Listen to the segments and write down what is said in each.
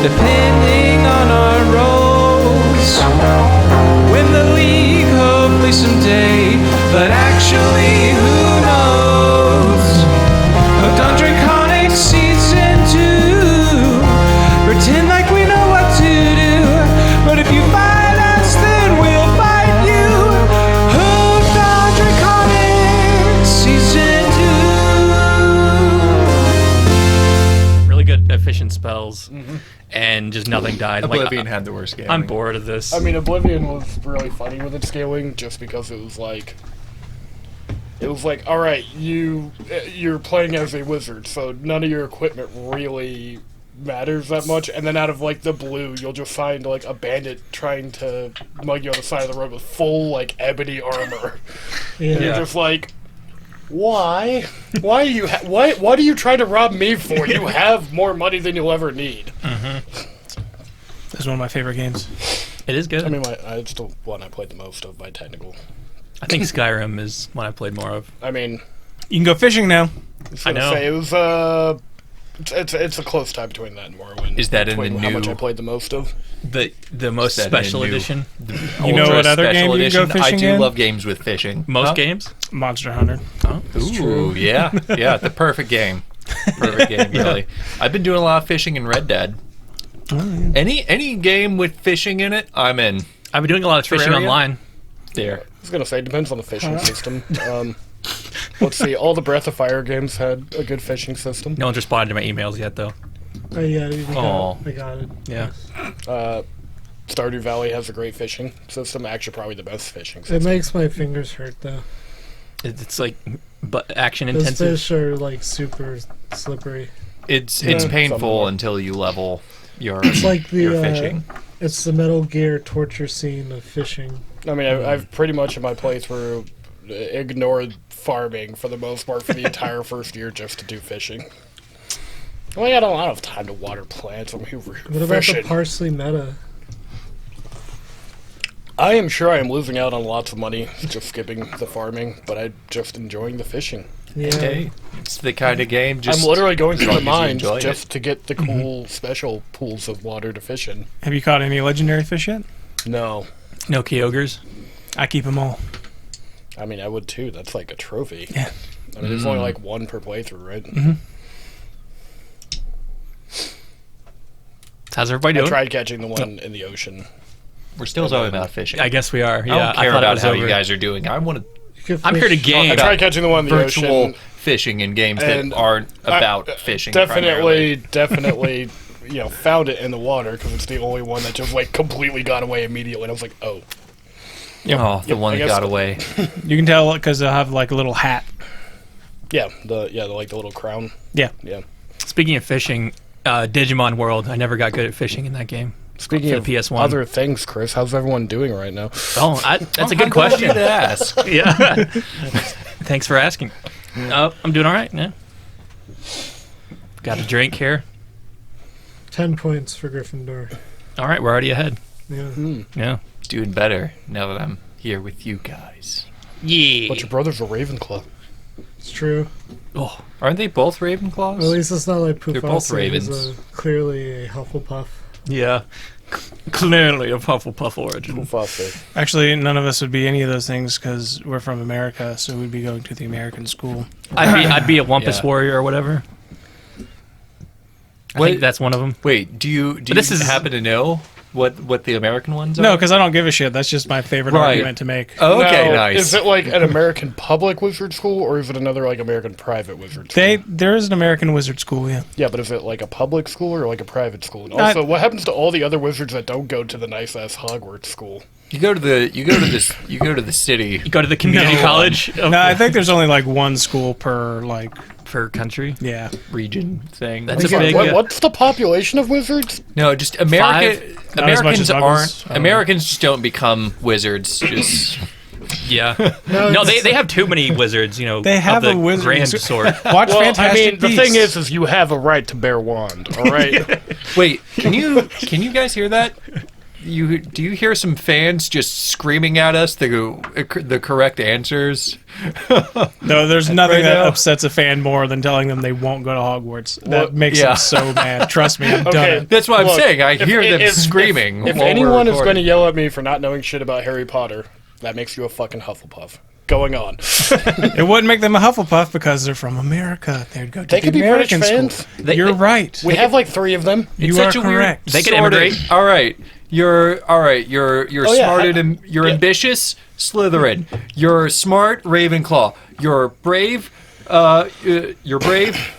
depending on our roles. Win the league, hopefully someday, but actually, who knows? Hooked on Draconics Season 2. Pretend like we know what to do, but if you fight us, then we'll fight you. Hooked on Draconics Season 2. Really good efficient spells, and just nothing died. Oblivion had the worst game. I'm bored of this. I mean, Oblivion was really funny with its scaling, just because it was like, all right, you're playing as a wizard, so none of your equipment really matters that much, and then out of like the blue, you'll just find like a bandit trying to mug you on the side of the road with full like ebony armor. And you're just like, why? Why are you? What do you try to rob me for? You have more money than you'll ever need. This is one of my favorite games. It is good. I mean, it's the one I played the most of by technical. I think Skyrim is one I played more of. I mean, You can go fishing now. I know. Say it was it's a close tie between that and Morrowind. Is that in the between how much new- I played the most of? The most That special new- edition. You know what other game you can go I fishing do in? love games with fishing. Most games. Monster Hunter. Ooh, yeah, the perfect game. Perfect game, really. I've been doing a lot of fishing in Red Dead. Oh, yeah. Any game with fishing in it, I'm in. I've been doing a lot of fishing Terraria? online. There. I was gonna say it depends on the fishing system. Let's see. All the Breath of Fire games had a good fishing system. No one's responded to my emails yet, though. Oh, yeah, Aw. I got it. Yeah. Stardew Valley has a great fishing system. Actually, probably the best fishing It system. makes my fingers hurt, though. It's like action Those intensive. fish are, like, super slippery. It's Yeah. painful Some- until you level your It's like the, your fishing. It's the Metal Gear torture scene of fishing. I mean, I've pretty much in my playthrough ignored farming for the most part for the entire first year just to do fishing. Well, I don't have time to water plants. I'm here What about fishing. the parsley meta? I am sure I am losing out on lots of money just skipping the farming, but I'm just enjoying the fishing. Yeah. Hey, it's the kind of game. Just I'm literally going through as the long as you mines enjoy just to get the cool special pools of water to fish in. Have you caught any legendary fish yet? No. No Kyogres. I keep them all. I mean, I would too. That's like a trophy. Yeah. I mean, there's only like one per playthrough, right? How's everybody I doing? tried catching the one in the ocean. We're still talking about fishing. I guess we are. I Yeah, don't care thought it about was how over. you guys are doing. I want to You could I'm here to fish- game. I tried catching the one in the virtual ocean. fishing in games And that aren't about fishing. primarily. Definitely, found it in the water because it's the only one that just like completely got away immediately. And I was like, oh, Oh, the one I that guess- got away. You can tell because they'll have like a little hat. yeah, the little crown. Yeah. Yeah. Speaking of fishing, Digimon World. I never got good at fishing in that game. Speaking For of the PS1. other things, Chris, how's everyone doing right now? Oh, that's a good I'm glad you question. asked. Yeah. Thanks for asking. I'm doing all right. Yeah. Got a drink here. 10 points for Gryffindor. All right, we're already ahead. Yeah. Yeah. Doing better now that I'm here with you guys. Yeah. But your brother's a Ravenclaw. It's true. Oh, Aren't they both Ravenclaws? At least it's not like They're both Pouffassing is ravens. clearly a Hufflepuff. yeah. Clearly a Hufflepuff origin. Foster. Actually, none of us would be any of those things because we're from America, so we'd be going to the American school. I'd be a Wumpus Yeah. warrior or whatever. I Wait. think that's one of them. Wait, do you this is- happen to know what the American ones are? No, because I don't give a shit. That's just my favorite Right. argument to make. Oh, okay, Now, nice. Is it like an American public wizard school or is it another like American private wizard school? There is an American wizard school, yeah. Yeah, but is it like a public school or like a private school? And also, what happens to all the other wizards that don't go to the nice ass Hogwarts school? You go to the city. You go to the community No. college of, No, I think there's only like one school per per country. yeah. region thing. That's a Again, big. what's the population of wizards? No, just America. Not as much as Americans Muggles. aren't. I don't know. Americans just don't become wizards. Just Yeah. No, No, it's- they have too many wizards. You know, They have of the a wizard- grand sort. Watch Well, Fantastic I mean, the Beasts. thing is you have a right to bear wand, all right? wait. Can you guys hear that? do you hear some fans just screaming at us the correct answers? No, there's nothing Right that now? upsets a fan more than telling them they won't go to Hogwarts. That Well, makes yeah. them so mad. Trust me, I've done Okay. it. That's what I'm Look, saying. I hear them if- screaming. If while we're anyone is going to recording. yell at me for not knowing shit about Harry Potter, that makes you a fucking Hufflepuff. Going on. It wouldn't make them a Hufflepuff because they're from America. They'd go to They the could be British American fans. school. You're right. We have like 3 of them. You It's are such a correct. weird. They could sorta- immigrate. All right, you're Oh, yeah, smart and you're yeah. ambitious. Slytherin. You're smart. Ravenclaw. You're brave.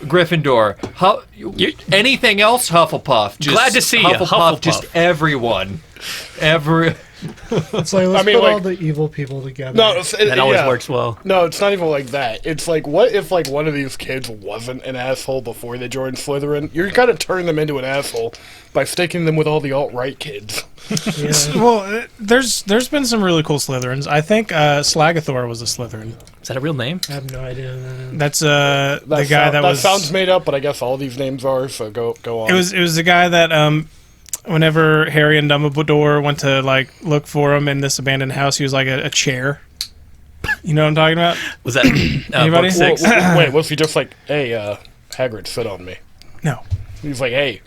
Gryffindor. Anything else? Hufflepuff. Just Glad to see ya, Hufflepuff. Just everyone. It's like let's mean, put like- all the evil people together. No, That always works well. No, it's not even like that. It's like, what if like one of these kids wasn't an asshole before they joined Slytherin? You're gonna turn them into an asshole by sticking them with all the alt-right kids. Yeah. Well, there's been some really cool Slytherins. I think Slagathor was a Slytherin. Is that a real name? I have no idea. That's the guy that was. sounds made up, but I guess all these names are. So go on. It was the guy that whenever Harry and Dumbledore went to like look for him in this abandoned house, he was like a chair. You know what I'm talking about? Was that Anybody? book 6? Wait, was he just like, hey, Hagrid, sit on me? No, He's like, hey,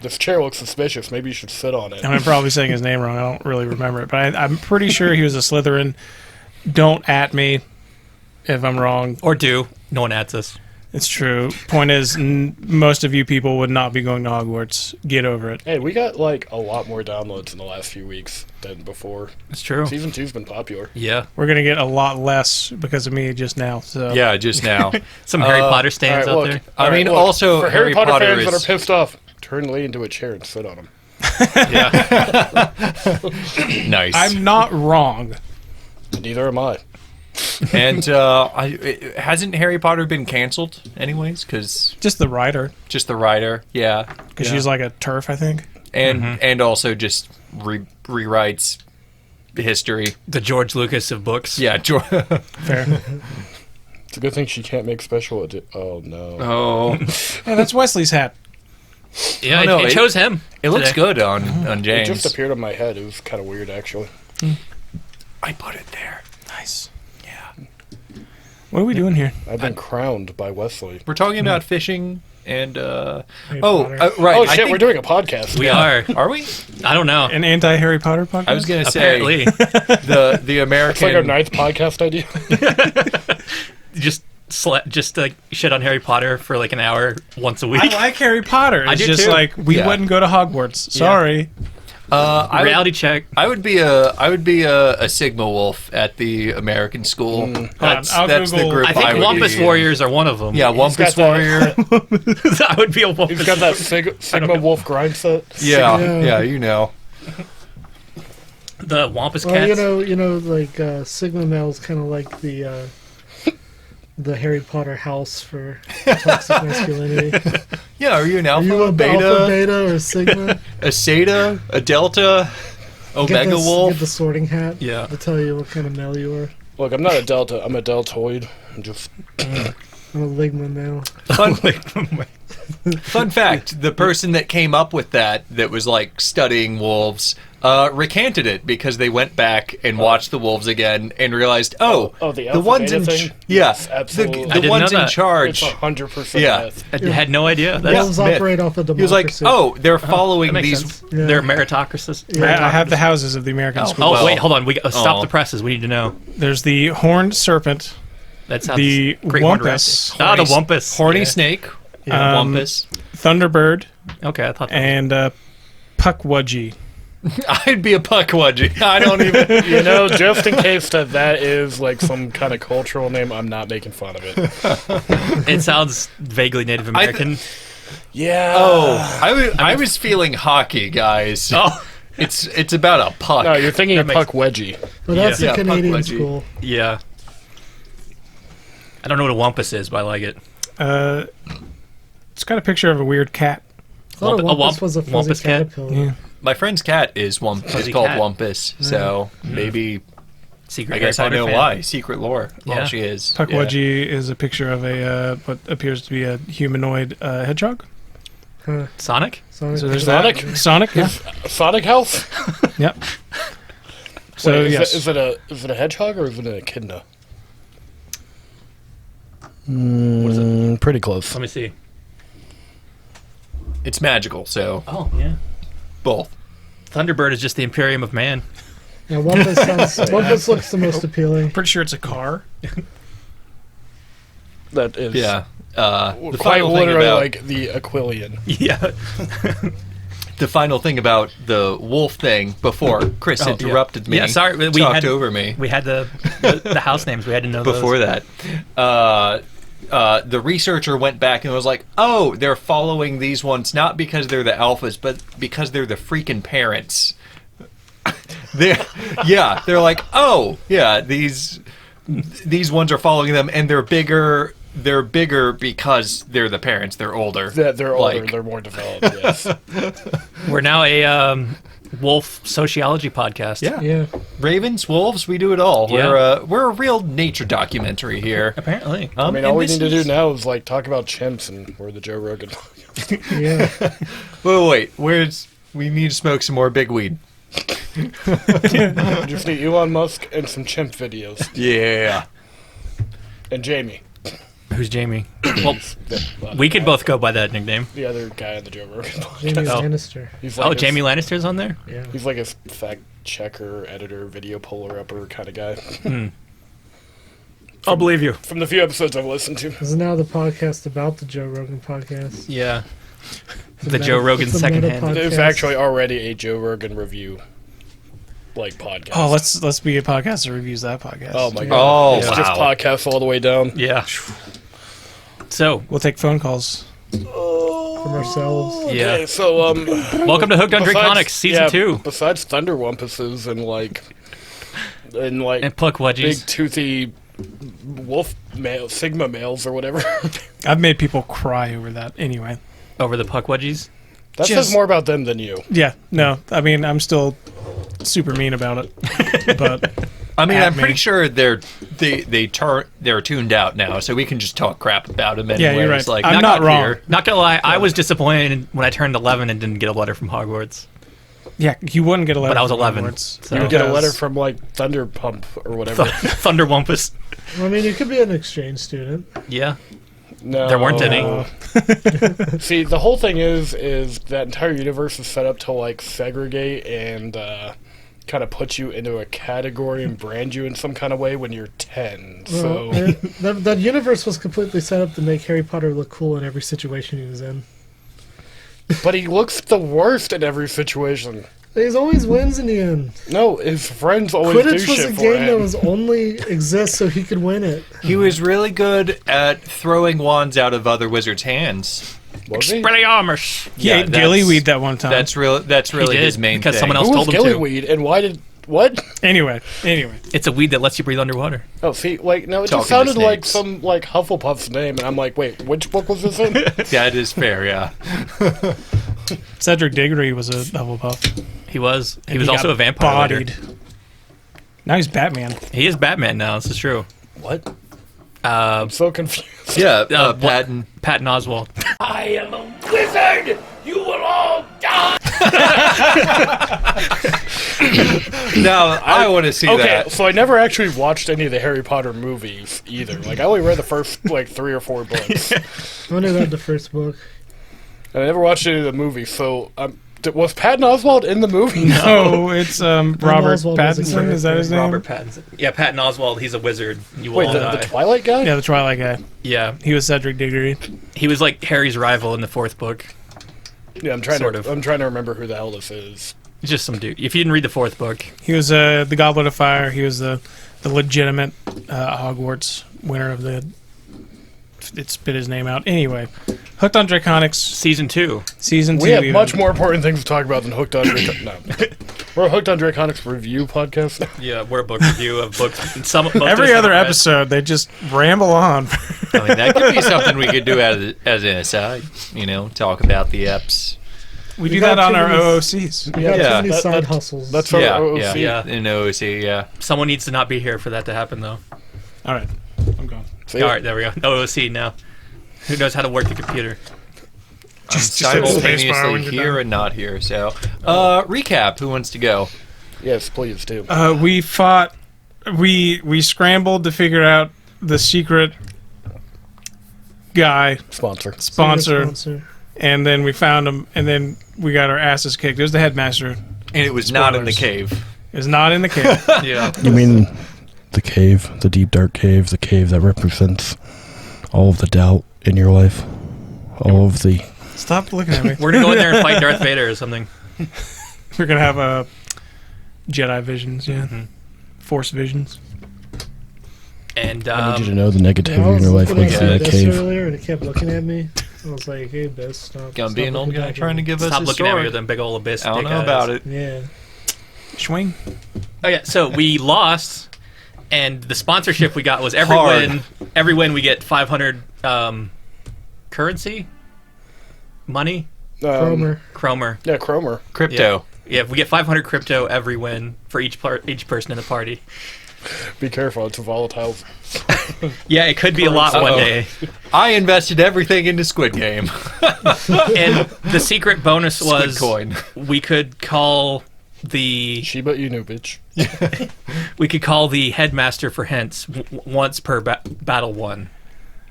this chair looks suspicious. Maybe you should sit on it. I'm probably saying his name wrong. I don't really remember it, but I'm pretty sure he was a Slytherin. Don't at me if I'm wrong. Or do. No one adds us. It's true. Point is, most of you people would not be going to Hogwarts. Get over it. Hey, we got like a lot more downloads in the last few weeks than before. It's true. Season 2's been popular. Yeah. We're gonna get a lot less because of me just now. So Yeah, just now. Some Harry Potter stands All right, out look, there. I all mean, look, also for Harry Harry Potter Potter fans that is- are pissed off, turn Lee into a chair and sit on him. Yeah. Nice. I'm not wrong. Neither am I. And hasn't Harry Potter been canceled anyways? Because Just the writer, just the writer, yeah, because she's like a turf, I think. and also just rewrites history. The George Lucas of books. Yeah, Fair. It's a good thing she can't make special Oh, no. oh, Yeah, that's Wesley's hat. Yeah, Oh, no, it it- chose him. it looks today. good on It James. just appeared on my head. It was kind of weird, actually. I put it there. Nice. Yeah. What are we doing here? I've been crowned by Wesley. We're talking about fishing and Harry oh, Potter. right. Oh, I shit, think- we're doing a podcast. We are. Are we? I don't know. An anti-Harry Potter podcast? I was gonna say Apparently. the It's like our American. 9th podcast idea. just like shit on Harry Potter for like an hour once a week. I like Harry Potter. I It's do just too. like we Yeah. wouldn't go to Hogwarts. Sorry. Reality check. I would be a Sigma Wolf at the American school. That's I'll the Google- group I think would Wampus be. Warriors are one of them. Yeah, Wampus Warrior. I would be a Wampus. He's got that Sigma Wolf grind set. Yeah, you know. The Wampus Well, cats. you know, like Sigma male's kind of like the Harry Potter house for toxic masculinity. Yeah, are you an Are alpha, you a beta, alpha, beta, or sigma? a zeta, a delta, Omega Wolf? Get the sorting hat. Yeah. To tell you what kind of male you are. Look, I'm not a Delta. I'm a Deltoid. I'm just... I'm a ligma male. Fun fact: the person that came up with that was like studying wolves recanted it because they went back and watched the wolves again and realized, Oh, the alpha ones beta in thing? yeah, Yes, absolutely. the I didn't ones know in that. charge. It's 100% Yeah. myth. I had no idea. That's, Wolves myth. operate off of He was like, democracy. "Oh, they're that following makes these." sense. Yeah. They're meritocracies. Yeah. I have the houses of the American school. Oh, Well- wait, hold on. We stop Oh. the presses. We need to know. There's the horned serpent, That sounds the Great Horned Wumpus, Raptor. Ah, the Wumpus. horny Yeah. snake, Wumpus, Thunderbird, Okay, I thought that. and Puckwudgie. I'd be a puckwudgie. I don't even. You know, just in case that is like some kind of cultural name, I'm not making fun of it. It sounds vaguely Native American. Yeah. I was feeling hockey, guys. Oh, It's about a puck. No, you're thinking of That makes- Puck Wedgie. But that's Yeah. the Yeah, Canadian Puckwudgie. school. yeah. I don't know what a Wampus is, but I like it. It's got a picture of a weird cat. I thought a Wamp- a Wampus wamp- was a fuzzy Wampus cat? caterpillar. Yeah. My friend's cat is is Fuzzy called cat. Wampus, so maybe Secret I guess I Harry know Potter fan. why. Secret lore. Yeah. Well, she is. Puckwudgie is a picture of a what appears to be a humanoid hedgehog. Sonic? So there's Sonic? that. Sonic. Yeah. Sonic House? Yep. So Wait, yes. is it a hedgehog or is it an echidna? What is it? Pretty close. Let me see. It's magical, so Oh, yeah. both. Thunderbird is just the Imperium of Man. Yeah, Wumpus looks the most appealing. Pretty sure it's a car. That is Yeah. The quite final thing literally about like the Aquilian. Yeah. the final thing about the wolf thing before Chris Oh, interrupted me. Yeah, sorry. We talked had, over me. We had the house names. We had to know Before those. that. The researcher went back and was like, "Oh, they're following these ones not because they're the alphas, but because they're the freaking parents." They're like, "Oh, yeah, these ones are following them, and they're bigger. They're bigger because they're the parents. They're older. They're older. Like- They're more developed. Yes. We're now a wolf sociology podcast. Yeah. Ravens, wolves, we do it all. Yeah. We're a real nature documentary here. Apparently. I mean, and all we this need to is- do now is like talk about chimps, and we're the Joe Rogan. Yeah. Wait, we need to smoke some more big weed. We just need Elon Musk and some chimp videos, Yeah. and Jamie. Who's Jamie? Well, The we could both go by that nickname. the other guy on the Joe Rogan podcast. Jamie Oh. Lannister. He's Oh, a- Jamie Lannister's on there? Yeah. He's like a fact checker, editor, video puller upper kind of guy. I'll believe you. From the few episodes I've listened to. This is now the podcast about the Joe Rogan podcast. Yeah. The meta- Joe Rogan it's a secondhand. meta There's podcast. actually already a Joe Rogan review, like podcast. Oh, let's be a podcast that reviews that podcast. Oh my Yeah. god! Oh, It's wow. just podcasts all the way down. Yeah. So, We'll take phone calls. From ourselves. yeah. Okay, so Welcome to Hooked on besides- Draconics, Season yeah, 2. Besides Thunder Wumpuses and like And Puck big Wedgies. toothy wolf male sigma males or whatever. I've made people cry over that. Anyway. Over the Puck Wedgies. That Just- says more about them than you. Yeah. No. I mean, I'm still super mean about it. But I mean, At I'm me. pretty sure they're tuned out now, so we can just talk crap about them anyway. Yeah, you're right. Like, I'm not wrong. Not gonna lie, I was disappointed when I turned 11 and didn't get a letter from Hogwarts. yeah, you wouldn't get a letter. But I was from 11, Hogwarts. so- You would get a Because- letter from like Thunder Pump or whatever. Thunder Wumpus. I mean, you could be an exchange student. Yeah. No, There weren't any. See, the whole thing is that entire universe is set up to like segregate and kind of put you into a category and brand you in some kind of way when you're 10. So That universe was completely set up to make Harry Potter look cool in every situation he was in. but he looks the worst in every situation. He always wins in the end. No, his friends always do Quidditch was shit a for game that him. was only exists so he could win it. He was really good at throwing wands out of other wizards' hands. Was he? Expelliarmus. He Yeah, ate that's- gillyweed that one time. That's really did, his main because thing. someone else Who was told him to. Gillyweed and why did what? Anyway. It's a weed that lets you breathe underwater. Oh, see, like no, it Talking just to sounded like snakes. some like Hufflepuff's name, and I'm like, wait, which book was this in? That is fair, yeah. Cedric Diggory was a Hufflepuff. He was. He And was also got a vampire. later. Bodied. Now he's Batman. He is Batman now. This is true. What? Uh, I'm so confused. Yeah, what- Patton. Patton Oswalt. I am a wizard! You will all die! Now, I want to see Okay, that. so I never actually watched any of the Harry Potter movies either. Like I only read the first like 3 or 4 books, I only read the first book. and I never watched any of the movies. So was Patton Oswalt in the movie? Oh, it's Robert Oswald was a Pattinson. Is that his name? Robert Pattinson. Yeah, Patton Oswalt. He's a wizard. You will Wait, all the die. Twilight guy? Yeah, the Twilight guy. Yeah, He was Cedric Diggory. he was like Harry's rival in the 4th book. Yeah, I'm trying Sort to. of. I'm trying to remember who the hell this is. He's just some dude. If you didn't read the 4th book, He was the Goblet of Fire. He was the legitimate Hogwarts winner of the. It spit his name out. Anyway, Hooked on Draconics season 2. season 2. We have even. much more important things to talk about than Hooked on Draconics. No. We're a Hooked on Draconics review podcast. Yeah, we're a book review of books. And some most of Every us other haven't read. episode, they just ramble on. I mean, that could be something we could do as an aside. You know, talk about the eps. We You do got that on too our many- OOCs. You got Yeah, too many that- side that- hustles. That's from Yeah, OOC. Yeah. In OOC, yeah. Someone needs to not be here for that to happen, though. All right, I'm gone. See? All right, there we go. OOC now. Who knows how to work the computer? Just hit the space bar when simultaneously you're here done. and not here. So, recap. Who wants to go? Yes, please do. We fought. We scrambled to figure out the secret guy Sponsor. sponsor, and then we found him, and then we got our asses kicked. It was the headmaster. And it was not in the Spoilers. cave. It was not in the cave. Yeah. You mean the cave, the deep dark cave, the cave that represents all of the doubt in your life, all of the. Stop looking at me. We're gonna go in there and fight Darth Vader or something. We're gonna have a Jedi visions, yeah, Force visions. And I need you to know the Yeah, negativity I in was your life looking lives at in the that desk cave. earlier, and it kept looking at me. I was like, "Hey, Bess, stop." Gonna be stop an old looking guy back trying to at me. give us stop his looking at me sword. with them big old abyss. I don't dick know eyes. about it. Yeah. Swing. Oh yeah, so we lost, and the sponsorship we got was every Hard. win. Every win we get 500 currency, money, Chromer. Yeah, Chromer. Crypto. Yeah, we get 500 crypto every win for each person in the party. Be careful, it's a volatile. Yeah, it could be a lot one Uh-oh. day. I invested everything into Squid Game. And the secret bonus was Squid coin. we could call the Shiba Inu, bitch. headmaster for hints once per battle one,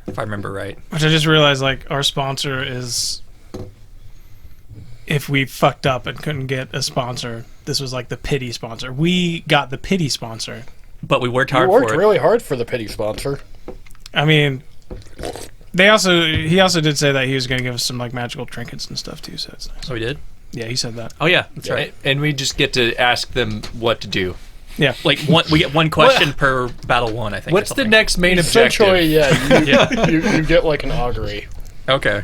if I remember right. Which I just realized, like, our sponsor is. If we fucked up and couldn't get a sponsor, this was like the pity sponsor. We got the pity sponsor. But we worked You hard worked for it. really hard for the pity sponsor. I mean, he also did say that he was going to give us some like magical trinkets and stuff too. So it's nice. So we did. Yeah, he said that. Oh yeah, that's right. And we just get to ask them what to do. Yeah, Like we get one question per battle one, I think. or What's the something. next main Essentially, objective? yeah, you get like an augury. Okay,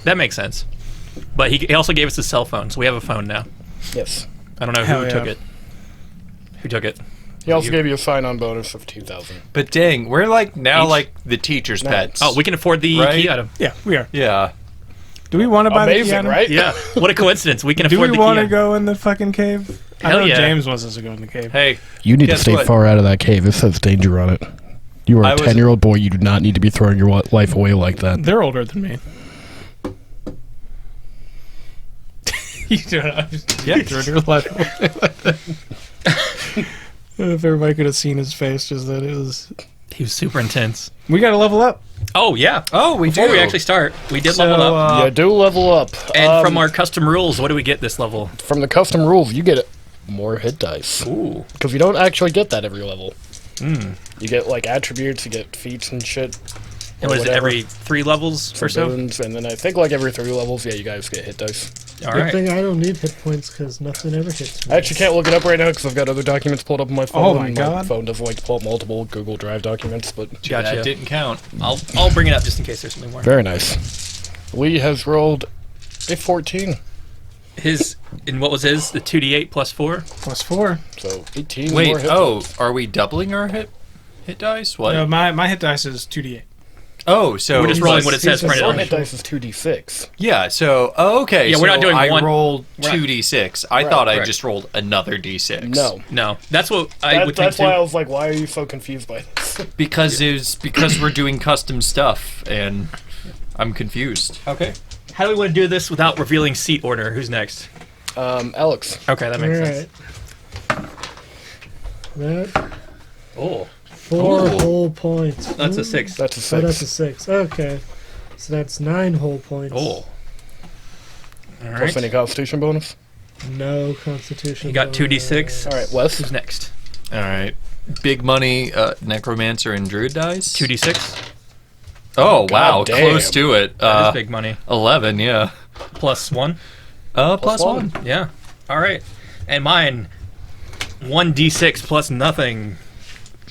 that makes sense. But he also gave us his cell phone, so we have a phone now. Yes. I don't know Hell who yeah. took it. Who took it? He also gave you a sign-on bonus of 2,000. But dang, we're like now Each? like the teacher's pets. Oh, we can afford the Right? key item. yeah, we are. Yeah. Do we want to buy the key Amazing, item? right? Yeah. What a coincidence. We can Do afford we the key want to item. go in the fucking cave? I Hell know yeah. James wants us to go in the cave. Hey, You need to Guess stay what? far out of that cave. It says danger on it. You are I a was- 10-year-old boy. You do not need to be throwing your life away like that. They're older than me. You do it. Yeah. Throwing your life away like that. If everybody could have seen his face, just that it was. He was super intense. We got to level up. Oh yeah. Oh, we Before do. we actually start, we did So, level up. You do level up. And from our custom rules, what do we get this level? From the custom rules, you get more hit dice. Ooh. Because you don't actually get that every level. You get like attributes, you get feats and shit. And or what is it, whatever. every 3 levels or so? Boons, and then I think like every 3 levels, yeah, you guys get hit dice. All Good right. thing I don't need hit points because nothing ever hits me. I actually can't look it up right now because I've got other documents pulled up on my phone. Oh my and God. My phone doesn't like to pull up multiple Google Drive documents, but Gotcha. That didn't count. I'll bring it up just in case there's something more. very nice. Lee has rolled a 14, His and what was his? The 2d8 plus 4. Plus 4. so 18 Wait, more hit oh, points. are we doubling our hit dice? What? No, my hit dice is 2d8. Oh, so We're just rolling what it says he's printed just on Our it. hit dice is 2d6. yeah. So okay. Yeah, we're not so doing I one- rolled we're not- 2d6. I thought I correct. just rolled another d6. No. No, that's what I would think That's too. why I was like, why are you so confused by this? because we're doing custom stuff and I'm confused. Okay. How do we want to do this without revealing seat order? Who's next? Alex. Okay, that makes All sense. right. That Oh, 4 Ooh. whole points. that's a Ooh. 6. That's a 6. Oh, that's a 6. Okay. So that's 9 whole points. Oh. All Plus right. any constitution bonus. No constitution. You got 2d6. All right, Wes. Who's next? All right. Big money, necromancer and druid dice. 2d6. Oh wow, damn. close to it. That is big money. 11, yeah. Plus 1. Plus one. one. Yeah. All right. And mine, 1d6 plus nothing.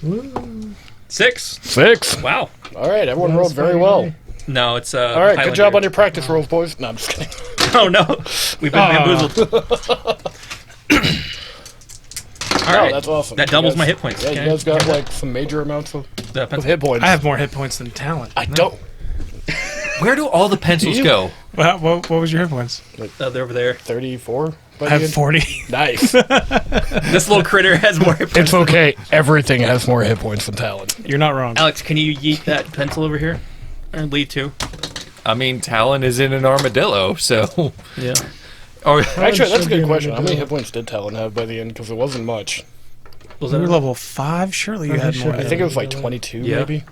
Woo. 6. 6. Wow. All right, everyone That rolled was very pretty well. high. No, it's All right, good job on Highlander. your practice rolls, boys. No, I'm just kidding. Oh no, we've been bamboozled. All right, that's awesome. That You doubles guys- my hit points. Yeah, Okay. you guys got like some major amounts of The pencil. hit points. I have more hit points than talent. I don't. Where do all the pencils you? go? What was your hit points? They're over there. 34. I have 40. Nice. This little critter has more hit points. It's okay. Everything has more hit points than talent. You're not wrong. Alex, can you yeet that pencil over here? And leave too. I mean, Talon is in an armadillo, so. Yeah. Or Actually, that's a should be good an question. How many armadillo. hit points did Talon have by the end? Because it wasn't much. Was We were that level 5. Surely you Oh, had he more. should I be. think it was like Yeah. 22, Yeah. maybe.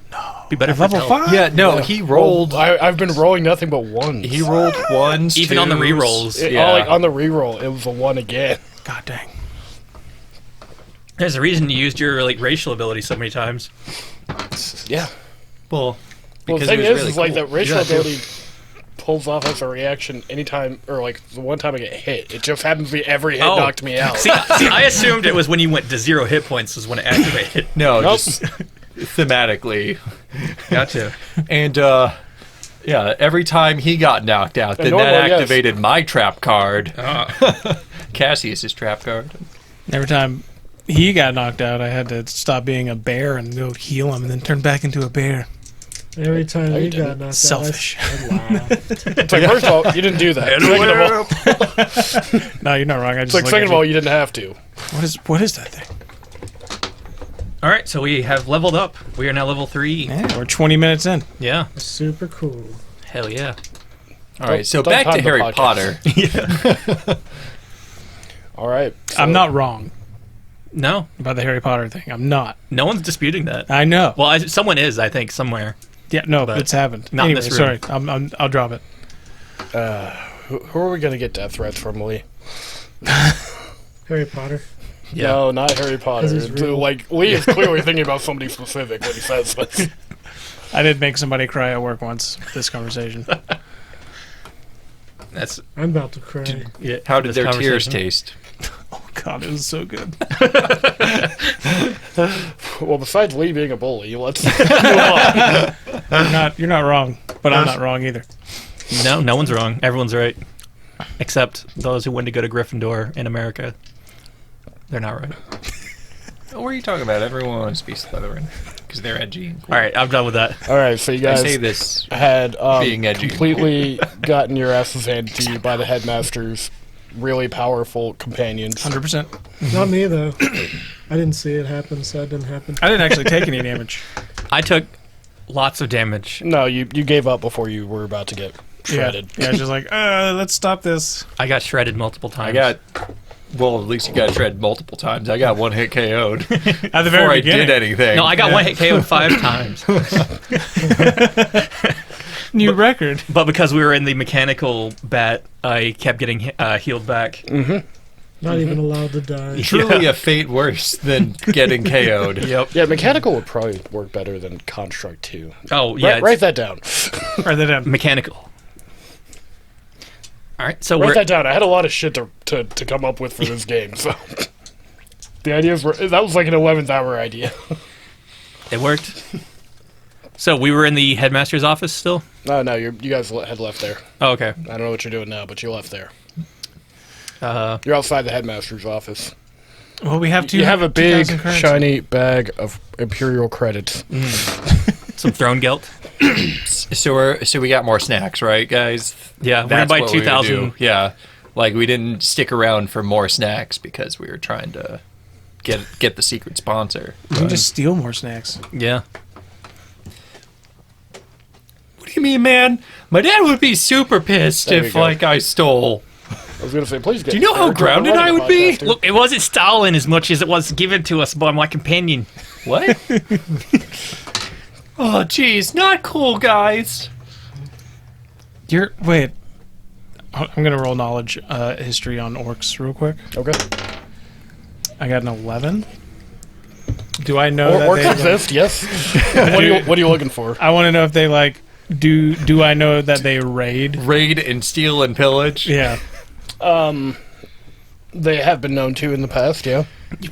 be better At for level Talon. 5? yeah, no, he rolled. I've been rolling nothing but ones. He rolled ones, Even on the twos. rerolls. Yeah. Like on the reroll, it was a 1 again. God dang. There's a reason you used your like racial ability so many times. Yeah. Well, Well, the because thing it is, was really like cool. that racial Yeah, too. ability pulls off as a reaction anytime, or like the one time I get hit. It just happens to be every hit Oh. knocked me out. See, I assumed it was when you went to 0 hit points was when it activated. No, Nope. just thematically. Gotcha. And, yeah, every time he got knocked out, then that normally, yes. activated my trap card. Ah. Cassius's trap card. Every time he got knocked out, I had to stop being a bear and go heal him and then turn back into a bear. Every time No, you you got didn't. knocked Selfish. out, I laughed. It's like, first of all, you didn't do that. Second of all, No, you're not wrong. I it's just like, look second at of all, you. you didn't have to. What is that thing? All right, so we have leveled up. We are now level 3. Yeah, we're 20 minutes in. Yeah. Super cool. Hell yeah. All right, so Don't back to time the Harry podcast. Potter. All right. so- I'm not wrong No, about the Harry Potter thing. I'm not. no one's disputing that. I know. Well, someone is, I think, somewhere. Yeah, no, but it's happened. not in Anyway, this room. sorry. I'll drop it. Who are we gonna get death threats from, Lee? Harry Potter. Yeah. No, not Harry Potter. 'Cause he's real. Like Lee is clearly thinking about somebody specific when he says this. I did make somebody cry at work once. This conversation. That's I'm about to cry. yeah. How did this their tears conversation. taste? Oh God, it was so good. Well, besides Lee being a bully, let's move on. You're not wrong, but I'm not wrong either. No, no one's wrong. Everyone's right. Except those who went to go to Gryffindor in America. They're not right. What were you talking about? Everyone wants to be Slytherin because they're edgy. And cool. All right, I'm done with that. All right, so you I guys say this. had being edgy. completely gotten your asses handed to you by the headmaster's really powerful companions. 100%. Not me though. I didn't see it happen, so it didn't happen. I didn't actually take any damage. I took lots of damage. No, you gave up before you were about to get shredded. Yeah, just like, let's stop this. I got shredded multiple times. I got. Well, at least you got shredded multiple times. I got one hit KO'd At the before very I beginning. did anything. No, I got one hit KO'd 5 times. New record. But because we were in the mechanical bat, I kept getting healed back. Not even allowed to die. Truly a fate worse than getting KO'd. Yep. Yeah, mechanical would probably work better than construct 2. Oh, yeah. Write that down. Or the damn. Mechanical. All right, so Write we're that down. I had a lot of shit to come up with for this game, so the ideas were that was like an 11th hour idea. it worked. So we were in the headmaster's office still. No, you guys had left there. Oh, okay. I don't know what you're doing now, but you left there. Uh, You're outside the headmaster's office. Well, we have You have a big 2,000 currency. shiny bag of imperial credits. some throne guilt. So we got more snacks, right, guys? Yeah, we're gonna That's buy what we would 2,000. do. Yeah, like we didn't stick around for more snacks because we were trying to get the secret sponsor. We can just steal more snacks. Yeah. What do you mean, man? My dad would be super pissed There we if go. like I stole. I was gonna say, please get. Do you know how fair to grounded running I a would be? podcast, dude. Look, it wasn't stolen as much as it was given to us by my companion. What? Oh, jeez, not cool, guys. Wait. I'm gonna roll knowledge history on orcs real quick. Okay. I got an 11. Do I know that Orcs they, exist, yes. What are you looking for? I want to know if they like. Do I know that they raid? Raid and steal and pillage. Yeah. They have been known to in the past, yeah. You've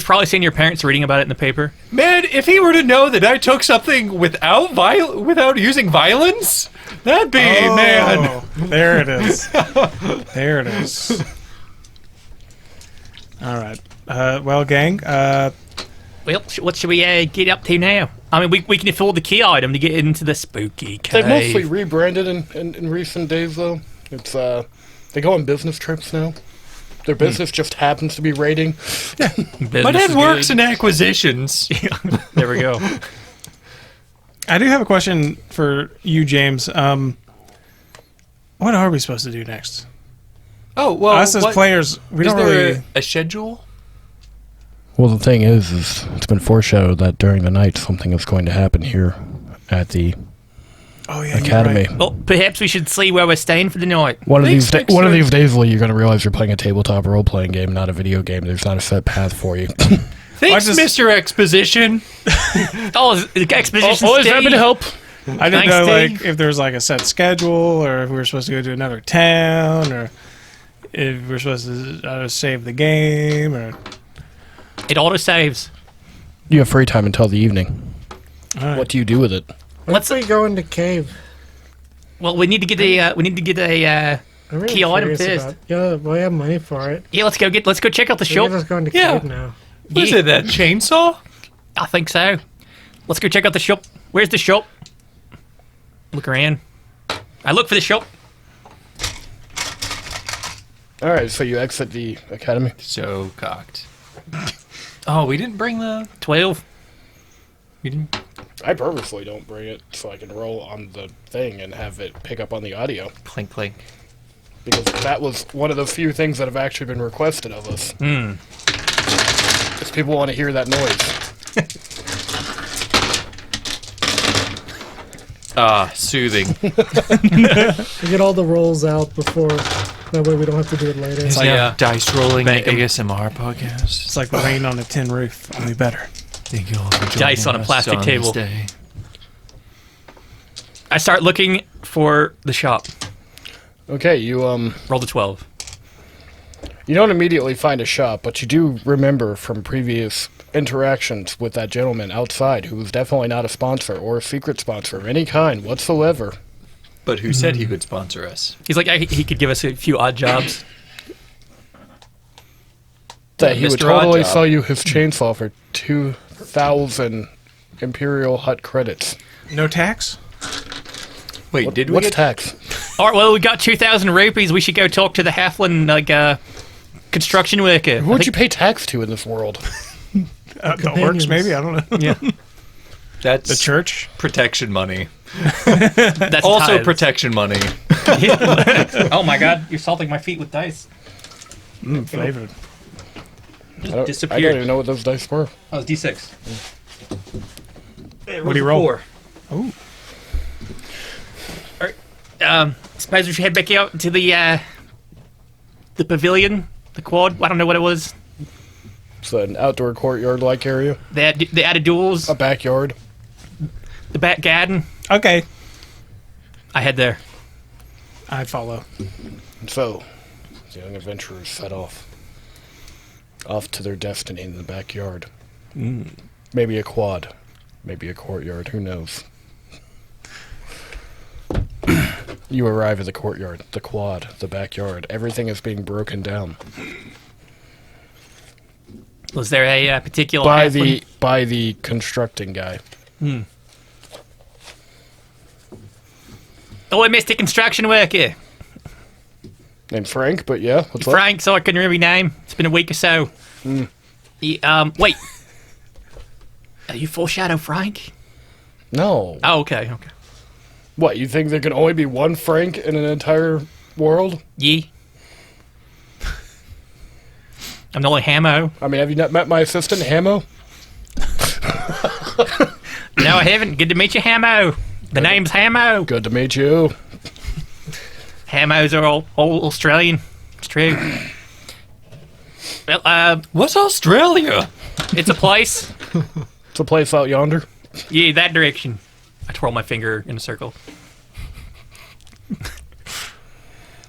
probably seen your parents reading about it in the paper. Man, if he were to know that I took something without using violence, that'd be man. Oh, there it is. There it is. All right. Well, gang. Well, what should we get up to now? I mean, we can afford the key item to get into the spooky cave. They've mostly rebranded in recent days, though. It's they go on business trips now. Their business just happens to be raiding. Business My dad is works good. in acquisitions. There we go. I do have a question for you, James. What are we supposed to do next? Oh, well, Us as players, we is don't there really. a schedule? Well, the thing is it's been foreshadowed that during the night something is going to happen here at the Oh yeah, academy. You're right. Well, perhaps we should see where we're staying for the night. One of Thanks, these Dexter. one of these days, Lee, you're going to realize you're playing a tabletop role-playing game, not a video game. There's not a set path for you. Thanks, just- Mr. Exposition. Oh, the exposition. Always happy to help. I didn't Thanks, know Steve. like if there was like a set schedule, or if we were supposed to go to another town, or if we're supposed to save the game, or. It auto saves. You have free time until the evening. All right. What do you do with it? Let's Let's go in the cave. Well, we need to get a. I'm really Key item curious first. about- Yeah, we have money for it. Yeah, let's go check out the We shop. can just go in the Yeah. cave now. What is Yeah. it, that chainsaw? I think so. Let's go check out the shop. Where's the shop? Look around. I look for the shop. All right, so you exit the academy. So cocked. Oh, we didn't bring the... 12. We didn't... I purposely don't bring it so I can roll on the thing and have it pick up on the audio. Clink, clink. Because that was one of the few things that have actually been requested of us. Because people want to hear that noise. Soothing. We get all the rolls out before. That way we don't have to do it later. It's like like a dice rolling Bank 'em. ASMR podcast. It's like the rain on a tin roof, only better. Thank you all for joining Dice on a us plastic on table. this day. I start looking for the shop. Okay, you Roll the 12. you don't immediately find a shop, but you do remember from previous interactions with that gentleman outside who was definitely not a sponsor or a secret sponsor of any kind whatsoever. But who said he could sponsor us? He's like, he could give us a few odd jobs. That he would Mr. Oddjob. totally sell you his chainsaw for 2,000 Imperial Hut credits. No tax? Wait, did we What's get... tax? All right, well, we got 2,000 rupees. We should go talk to the halfling, construction worker. Who would you pay tax to in this world? The orcs, companions. maybe? I don't know. Yeah. That's The church? protection money. That's Also tithes. protection money. Oh my god, you're salting my feet with dice. Flavored. I don't Disappeared. even know what those dice were. Oh, it's D6. What do you roll? 4. Ooh. Suppose we should head back out to the pavilion, the quad. I don't know what it was. It's an outdoor courtyard-like area. The out of doors, A backyard. the back garden. Okay. I head there. I follow. And so, the young adventurers set off. Off to their destiny in the backyard. Maybe a quad. Maybe a courtyard. Who knows? You arrive at the courtyard, the quad, the backyard. Everything is being broken down. Was there a particular By the constructing guy. Oh, I missed a construction worker. Named Frank, but yeah, what's up? Frank, so I couldn't remember his name. It's been a week or so. Wait. Are you foreshadow Frank? No. Oh, okay. What, you think there can only be one Frank in an entire world? Yeah. I'm the only Hamo. I mean, have you not met my assistant, Hamo? No, I haven't. Good to meet you, Hamo. The name's Hamo. Good to meet you. Hamos are all Australian. It's true. Well, What's Australia? it's a place. It's a place out yonder. Yeah, that direction. I twirl my finger in a circle.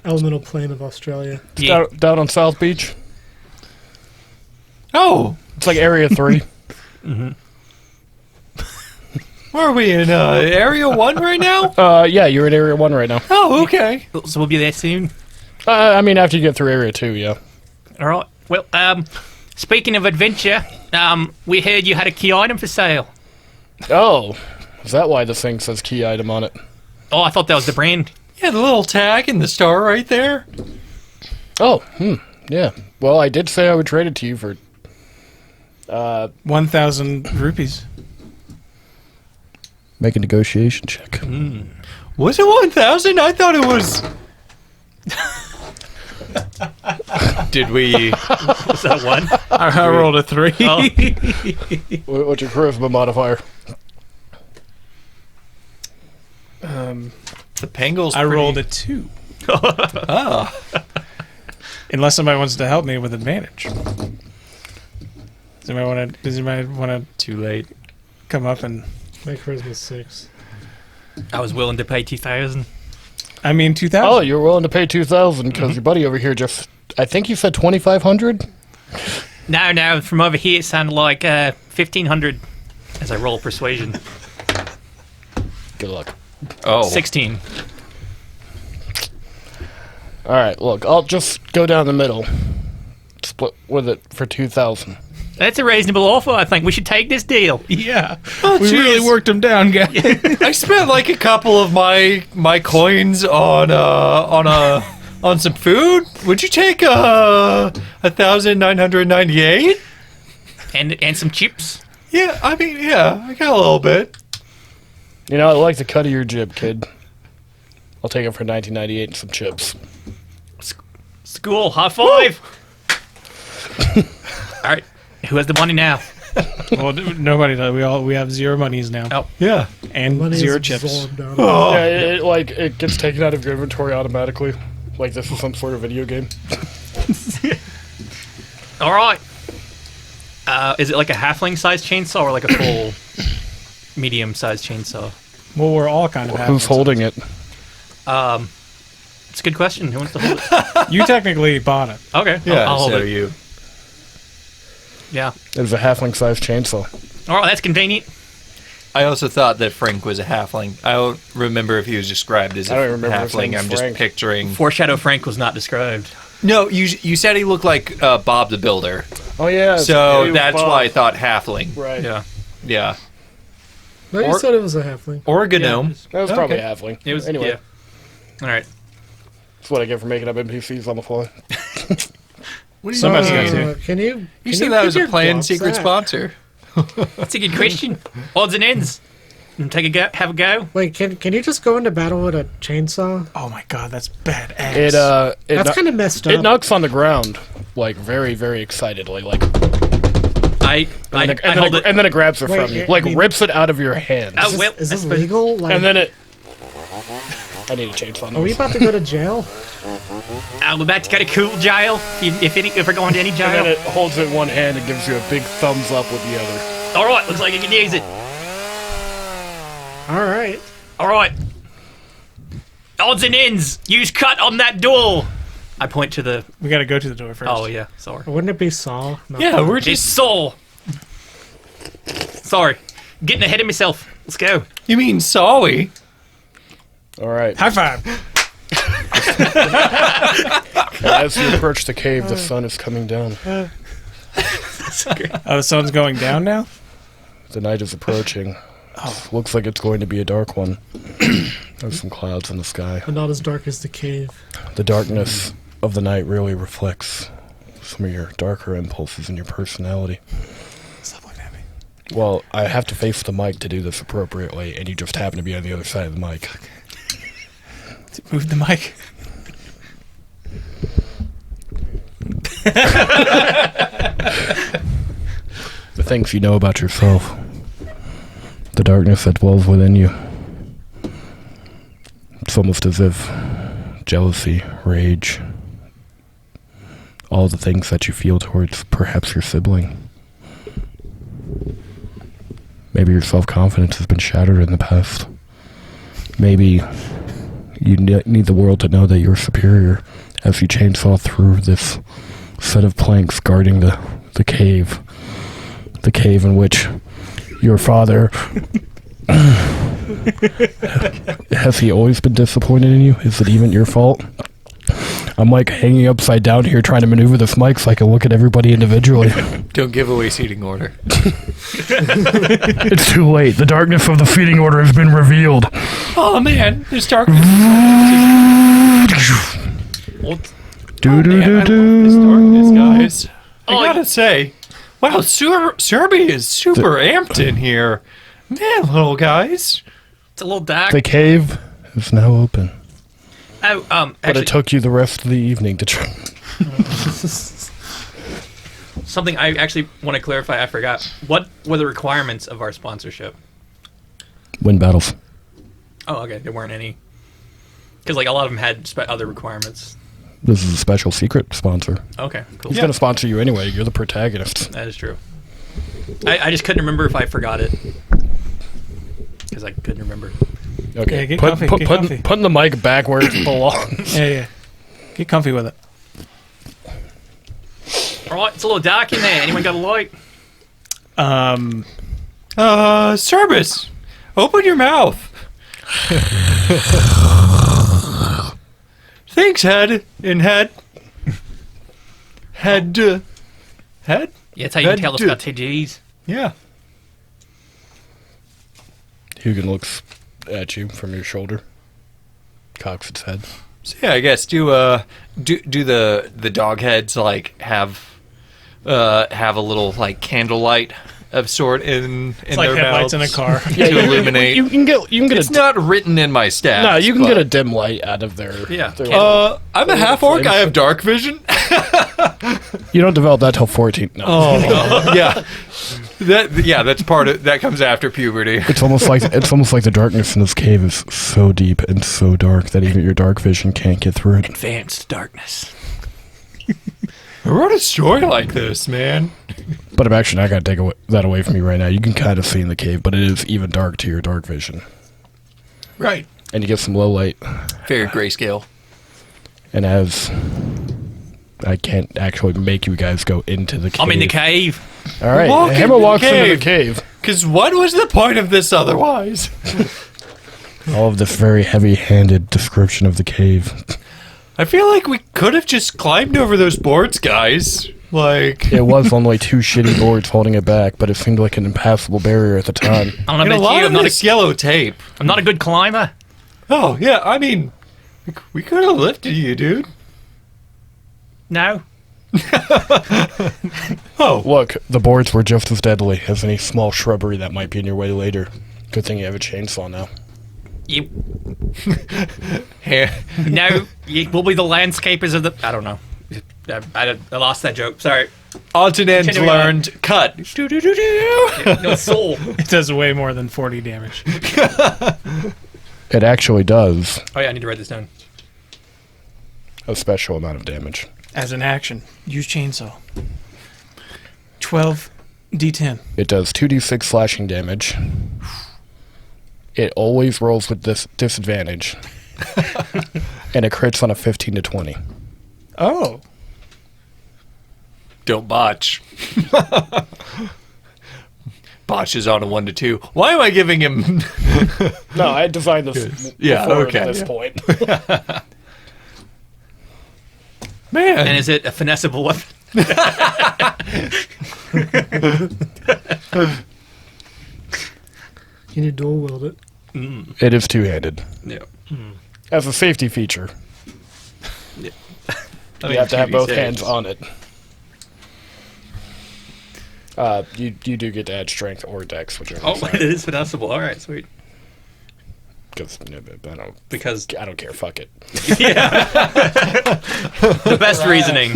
Elemental plane of Australia. Yeah. Down on South Beach. Oh, It's like Area 3. where are we in Area 1 right now? Yeah, you're in Area 1 right now. Oh, okay. So we'll be there soon. I mean, after you get through Area 2, yeah. All right. Well, speaking of adventure, we heard you had a key item for sale. Oh, is that why the thing says key item on it? Oh, I thought that was the brand. Yeah, the little tag and the star right there. Oh, yeah. Well, I did say I would trade it to you for 1,000 rupees. Make a negotiation check. Was it 1,000? I thought it was. Did we? Was that one? I rolled a 3. Oh. What's your charisma modifier? The Pangol's. I rolled a 2. Oh. Unless somebody wants to help me with advantage. Does anybody want to Too late. come up and... My charisma's 6. I was willing to pay 2,000. I mean, 2,000. Oh, you're willing to pay 2,000 because your buddy over here just. I think you said 2,500. No, from over here it sounded like 1,500 as I roll persuasion. Good luck. Oh. 16. All right, look, I'll just go down the middle. Split with it for 2,000. That's a reasonable offer. I think we should take this deal. Yeah. Oh, we really worked him down, guys. I spent like a couple of my coins on some food. Would you take 1,998? And some chips. Yeah, I mean, yeah, I got a little bit. You know, I like the cut of your jib, kid. I'll take it for 1998 and some chips. School, high five. All right, who has the money now? Well, nobody does. We have 0 monies now. Oh, Yeah. And Money 0 is chips. absorbed out of Oh. Yeah, it gets taken out of your inventory automatically. Like this is some sort of video game. all right. Is it like a halfling-sized chainsaw or like a full medium-sized chainsaw? Well, we're all kind of Who's holding it? It's a good question. Who wants to hold it? You technically bought it. Okay, Yeah, I'll hold so it. you. Yeah. It's a halfling-sized chainsaw. All right, that's convenient. I also thought that Frank was a halfling. I don't remember if he was described as a I don't remember his halfling. name was I'm just Frank. picturing. Foreshadow Frank was not described. No, you said he looked like Bob the Builder, Oh yeah. so it was that's Bob. why I thought halfling. Right. Yeah. Yeah, No, you Or- said it was a halfling. or a gnome. That was probably Okay. halfling. It was. Anyway, Yeah. All right. that's what I get for making up NPCs on the fly. What do you Somebody's mean? got to. Can you? You said that was a planned secret sponsor. sponsor. That's a good question. Odds and ends. And take a go. Have a go. Wait, can you just go into battle with a chainsaw? Oh my god, that's badass. It That's kind of messed it up. knocks on the ground like very very excitedly like I hold it. and then it grabs it Wait, from you I like mean- rips it out of your hands. Oh, Is this, well, is this I suppose- legal? Like, And then it I need a chainsaw. are we about to go to jail? I'm about to go to cool jail. If we're going to any And then jail. it holds it in one hand and gives you a big thumbs up with the other. All right. Looks like you can use it. All right. All right. Odds and ends. Use cut on that door. I point to the. We got to go to the door first. Oh yeah. Sorry. Wouldn't it be Saw? No. Yeah, we're It's just. Saul. Sorry. Getting ahead of myself. Let's go. You mean Sawy? All right. High five. As you approach the cave, the sun is coming down. Oh, the sun's going down now? The night is approaching. Looks like it's going to be a dark one. There's some clouds in the sky. But not as dark as the cave. The darkness of the night really reflects some of your darker impulses in your personality. Stop looking at me. Well, I have to face the mic to do this appropriately, and you just happen to be on the other side of the mic. Move the mic. The things you know about yourself. The darkness that dwells within you. It's almost as if jealousy, rage, all the things that you feel towards perhaps your sibling. Maybe your self-confidence has been shattered in the past. Maybe you need the world to know that you're superior as you chainsaw through this set of planks guarding the cave. The cave in which your father... Has he always been disappointed in you? Is it even your fault? I'm like hanging upside down here trying to maneuver this mic so I can look at everybody individually. Don't give away seating order. It's too late. The darkness of the feeding order has been revealed. Oh man, there's darkness. This darkness, guys. I gotta say, wow, Serby is super amped in here. Man, little guys. It's a little dark. The cave is now open. Oh, But actually, it took you the rest of the evening to try. something I actually want to clarify. I forgot. What were the requirements of our sponsorship? Win battles. Oh, okay. There weren't any. Because like a lot of them had other requirements. This is a special secret sponsor. Okay, cool. He's going to sponsor you anyway. You're the protagonist. That is true. I just couldn't remember if I forgot it. Because I couldn't remember. Okay. Yeah, get comfy, get comfy. Putting the mic back where it belongs. Yeah. Get comfy with it. All right, it's a little dark in there. Anyone got a light? Service, open your mouth. Thanks, head. Head. Yeah, that's how you can tell it's got TGs. Yeah. Hugin looks at you from your shoulder. Cocks its head. So yeah, I guess do the dog heads like have a little like candlelight of sort in It's like their headlights in a mouths car. to illuminate. You can get It's not written in my stats. No, you can but- get a dim light out of their. Yeah. their I'm a half orc. I have dark vision. you don't develop that till 14. No. Oh, yeah. That's part of that comes after puberty. It's almost like the darkness in this cave is so deep and so dark that even your dark vision can't get through it. Advanced darkness. I wrote a story like this, man. But I'm actually not gonna take that away from you right now. You can kind of see in the cave, but it is even dark to your dark vision, Right. and you get some low light. Very grayscale. And as I can't actually make you guys go into the cave. I'm in the cave. All right, Walk Hammer into the walks into the cave. cave. Because what was the point of this otherwise? All of this very heavy-handed description of the cave. I feel like we could have just climbed over those boards, guys. Like, It was only two shitty boards holding it back, but it seemed like an impassable barrier at the time. I don't know and a about lot you. of this yellow tape. I'm not a good climber. Oh, yeah, I mean, we could have lifted you, dude. No. Oh, Look, the boards were just as deadly as any small shrubbery that might be in your way later. Good thing you have a chainsaw now. You. yeah. No. We'll be the landscapers of the. I don't know. I lost that joke. Sorry. Odds and ends Continuing on. learned. Cut. No soul. It does way more than 40 damage. It actually does Oh yeah, I need to write this down. a special amount of damage. As an action, use chainsaw. 12 D10. It does 2d6 slashing damage. It always rolls with this disadvantage. And it crits on a 15 to 20. Oh. Don't botch. Botch is on a 1 to 2. Why am I giving him? No, I designed this Yeah, before okay. at this point. Man. And is it a finessable weapon? Can you dual wield it? It is two-handed. No. As a safety feature, you have to have both hands on it. You do get to add strength or dex, whichever. Oh, it is finessable. All right, sweet. Because Because I don't care. Fuck it. the best reasoning.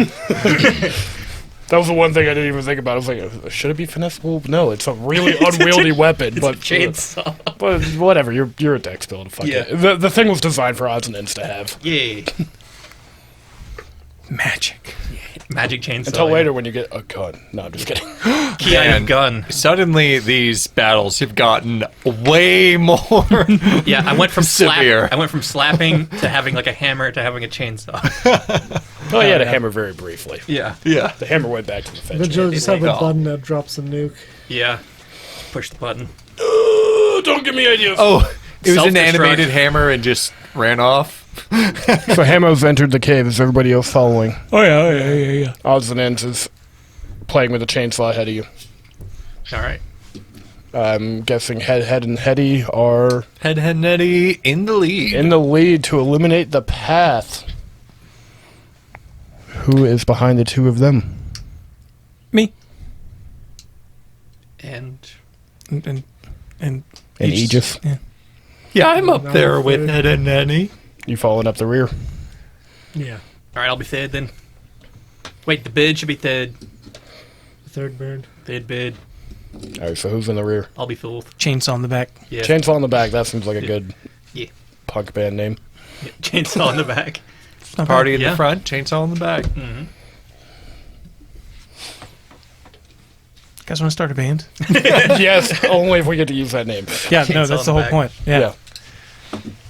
That was the one thing I didn't even think about. I was like, should it be finessable? No, it's a really unwieldy weapon. But Chainsaw. but whatever. You're a dex build. Fuck Yeah. it. The thing was designed for odds and ends to have. Yeah. Magic. Magic chainsaw. Until later when you get a gun. No, I'm just kidding. Key item Man. gun. Suddenly, these battles have gotten way more. Yeah, I went from Severe. I went from slapping to having like a hammer to having a chainsaw. Oh, you had a hammer very briefly. Yeah. Yeah. The hammer went back to the fetch. But you'll just like, have a oh. button that drops a nuke. Yeah. Push the button. Don't give me ideas. Oh, it was an Self-destruct. animated hammer and just ran off. So Hammo's entered the cave. Is everybody else following? Oh, yeah. Odds and ends is playing with a chainsaw ahead of you. All right. I'm guessing Head, and Hetty are Head Nettie in the lead. in the lead to eliminate the path. Who is behind the two of them? Me. And And And Aegis. Yeah. Yeah, I'm up No, there with third. Ed and Nanny. You following up the rear? Yeah. All right, I'll be third then. Wait, the bid should be third. Third bird. Third bid. All right, so who's in the rear? I'll be fourth. Chainsaw in the back. Yeah. Chainsaw in the back. That seems like a good Yeah. punk band name. Yeah. Chainsaw in the back. Not Party in Yeah. the front, chainsaw in the back. Mm-hmm. bad. Guys want to start a band? Yes, only if we get to use that name. Yeah, no, Chainsaw that's in the the whole back. point. Yeah.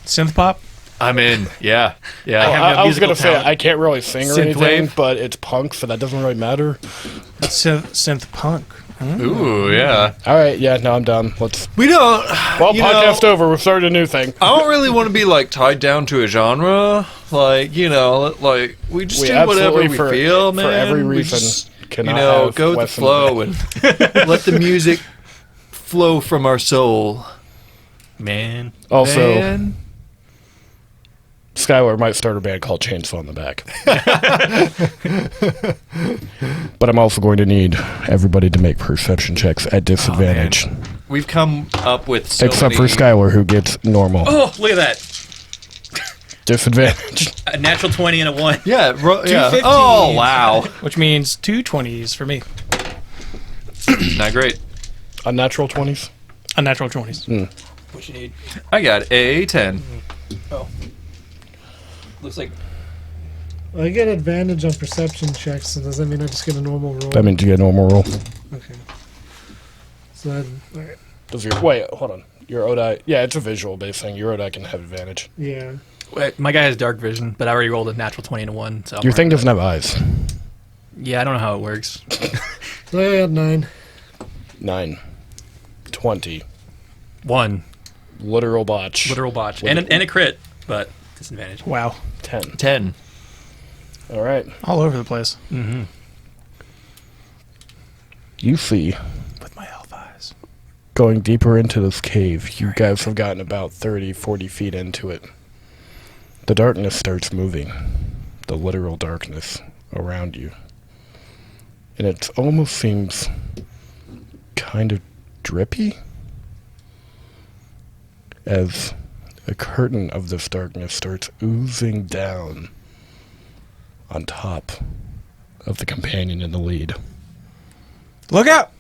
Synth pop? I'm in. Yeah. Yeah. have no I was musical gonna say talent. I can't really sing or Synthwave? anything, but it's punk, so that doesn't really matter. Synth punk. Ooh, yeah. All right, yeah, no, I'm done. Let's. We don't. Well, you podcast know, over. We're starting a new thing. I don't really want to be like tied down to a genre. Like, you know, like we just We do whatever absolutely we for- feel, man. for every We reason just, you cannot know, have go with the Wes in flow and let the music flow from our soul. Man. Also, Man. Skylar might start a band called Chainsaw in the Back. But I'm also going to need everybody to make perception checks at disadvantage. We've come up with so Except for many- Skylar, who gets normal. Oh, look at that. Disadvantage. A natural 20 and a 1. Yeah, yeah. 215s. Oh, wow. Which means 2 20s for me. Not great. Unnatural 20s. Unnatural 20s. What you need? I got a 10. Oh. Looks like I get advantage on perception checks, so does that mean I just get a normal roll? That means you get a normal roll. Okay. So then, alright. Does your wait? Hold on. Your Odai. Yeah, it's a visual based thing. Your Odai can have advantage. Yeah. wait, my guy has dark vision, but I already rolled a natural 20 and a 1. So Your thing doesn't have eyes. Yeah, I don't know how it works. So I got 9. 9. 20. 1. Literal botch. Literal botch. And a crit, but disadvantage. Wow. 10. 10. All right. All over the place. Mm-hmm. You see, With my elf eyes. going deeper into this cave, you guys have gotten about 30, 40 feet into it. The darkness starts moving. The literal darkness around you. And it almost seems kind of drippy as a curtain of this darkness starts oozing down on top of the companion in the lead. Look out!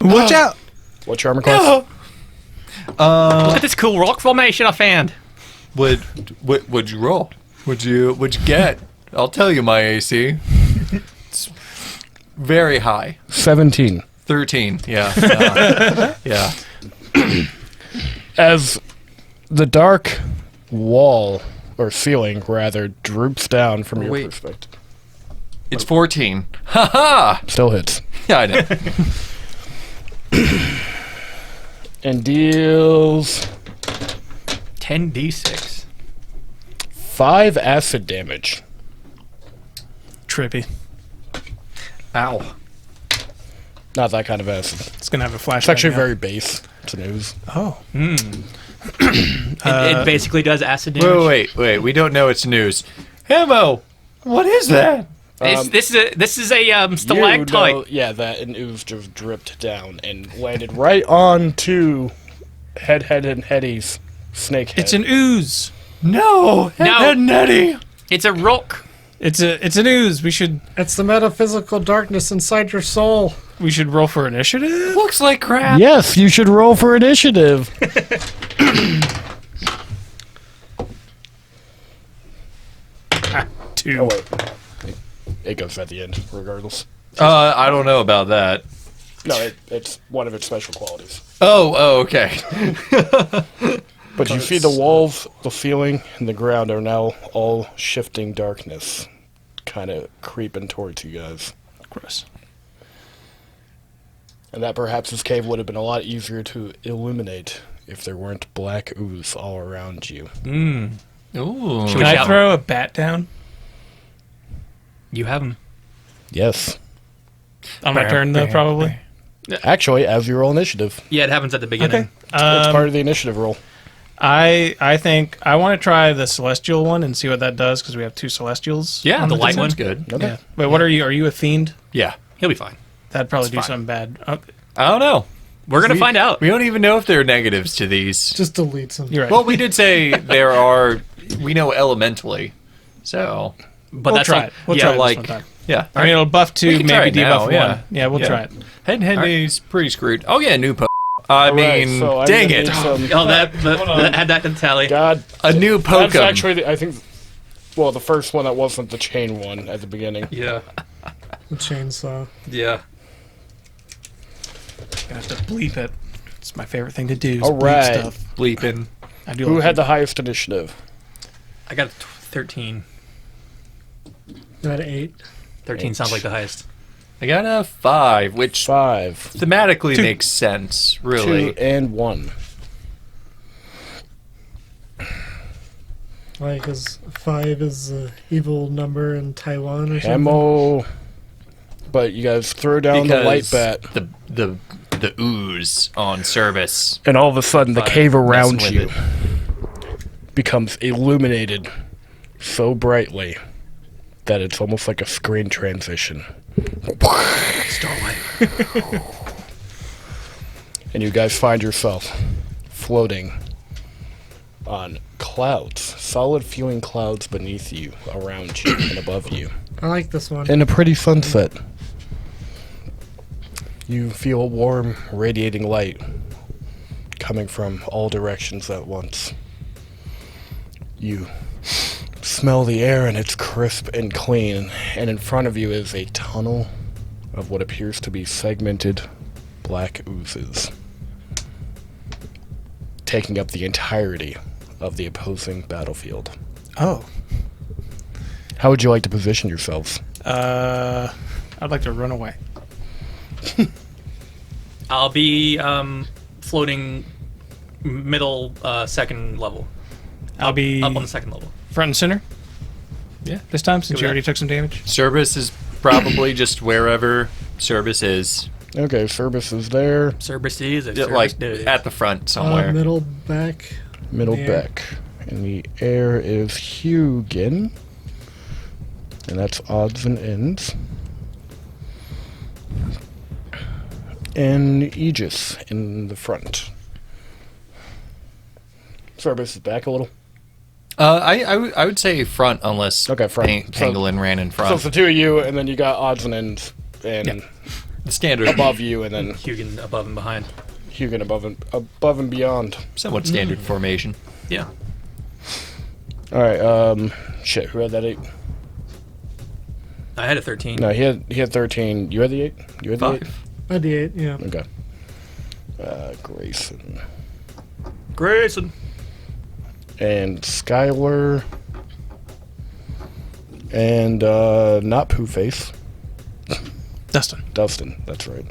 Watch out! What's your armor class? Look at this cool rock formation I found. Would you roll? Would you get? I'll tell you my AC. It's very high. 17. 13. Yeah. Yeah. As the dark wall, or ceiling rather, droops down from your Wait. perspective. It's 14. Ha ha! Still hits. Yeah, I know. And deals 10d6. 5 acid damage. Trippy. Ow. Not that kind of acid. It's gonna have a flashback. It's actually now. very base. It's an ooze. Oh. It basically does acid damage. Wait. We don't know it's news. Hamo, what is that? This is a You stalactite. know, yeah, that an ooze just dripped down and landed right onto Head and Heady's snake head. It's an ooze. No, Nettie. It's a rock. It's an ooze. We should It's the metaphysical darkness inside your soul. roll for initiative. Looks like crap. Yes, you should roll for initiative. 2. Oh, wait. It goes at the end, regardless. I don't know about that. No, it's one of its special qualities. Oh, okay. But you see the walls, the ceiling, and the ground are now all shifting darkness, kind of creeping towards you guys. Gross. And that perhaps this cave would have been a lot easier to illuminate if there weren't black ooze all around you. Mm. Ooh. Should Can we I shout? throw a bat down You have him. Yes. on my turn though? Probably. Actually, as you roll initiative, Yeah, it happens at the beginning. Okay. it's part of the initiative roll. I think I want to try the celestial one and see what that does because we have 2 celestials. Yeah, on the light Sounds one. good. Okay. Yeah. Wait, what are you? Are you a fiend? Yeah. He'll be fine. That'd probably It's do fine. something bad. I don't know. We're gonna find out. We don't even know if there are negatives to these. Just delete some. You're right. Well, we did say there are. We know elementally, so But we'll that's try not, it. We'll yeah, try it like this one time. yeah. I mean, it'll buff We 2, can try maybe it now, debuff 1. yeah. Yeah, we'll Yeah. try it. Head and Henry's pretty screwed. Oh yeah, new I Alright, mean, so I'm dang gonna it! need some- Oh, that had that to tally. God, A new that's Pokemon. actually I think. Well, the first one that wasn't the chain one at the beginning. Yeah. The chainsaw. Yeah. Gonna have to bleep it. It's my favorite thing to do. Is All bleep right. stuff. Bleeping. I do. Who like had the highest initiative? I got 13. Got 8. 13 sounds like the highest. I got a 5, which 5, thematically 2. makes sense. Really. 2, and 1. Why? Because 5 is the evil number in Taiwan or something. Ammo. But you guys throw down the light Because bat, the ooze on service. and all of a sudden the Fine, cave around messing you with becomes illuminated so brightly that it's almost like a screen transition. Starlight. And you guys find yourself floating on clouds, solid feeling clouds beneath you, around you, and above you. I like this one. In a pretty sunset. You feel a warm, radiating light coming from all directions at once. You smell the air and it's crisp and clean, and in front of you is a tunnel of what appears to be segmented black oozes, taking up the entirety of the opposing battlefield. Oh. How would you like to position yourselves? I'd like to run away. I'll be floating middle second level. I'll be Up on the second level. front and center. Yeah. This time, since Go you with already that. took some damage. Service is probably just wherever service is. Okay, service is there. Cerberus is a Yeah, Cerberus like dude. at the front somewhere. Middle, back. Middle Yeah. back. In the air is Hugin. And that's odds and ends. And Aegis in the front. Service is back a little. I would say front unless Okay, front. Pangolin ran in So front. it's the two of you, and then you got odds and ends, and The standard, above you, and then Hugin above and behind. Hugin above and beyond. somewhat standard formation. Yeah. Alright, shit, who had that 8? I had a 13. No, he had 13. You had the 8? You had the 8? 5. I had 8, yeah. Okay. Grayson. Grayson. And Skylar. And, not Pooh-Face. Dustin. Dustin, that's right.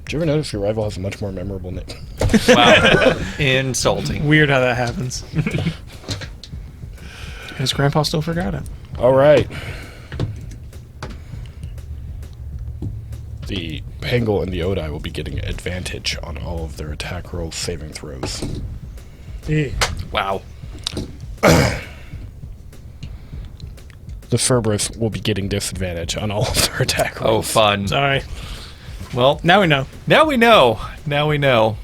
Did you ever notice your rival has a much more memorable name? Wow, insulting. Weird how that happens. His grandpa still forgot it. Alright. The Pangle and the Odai will be getting advantage on all of their attack rolls, saving throws. Eh. Wow. The Cerberus will be getting disadvantage on all of their attack Oh, rolls. fun. Sorry. Well, Now we know. now we know. Now we know.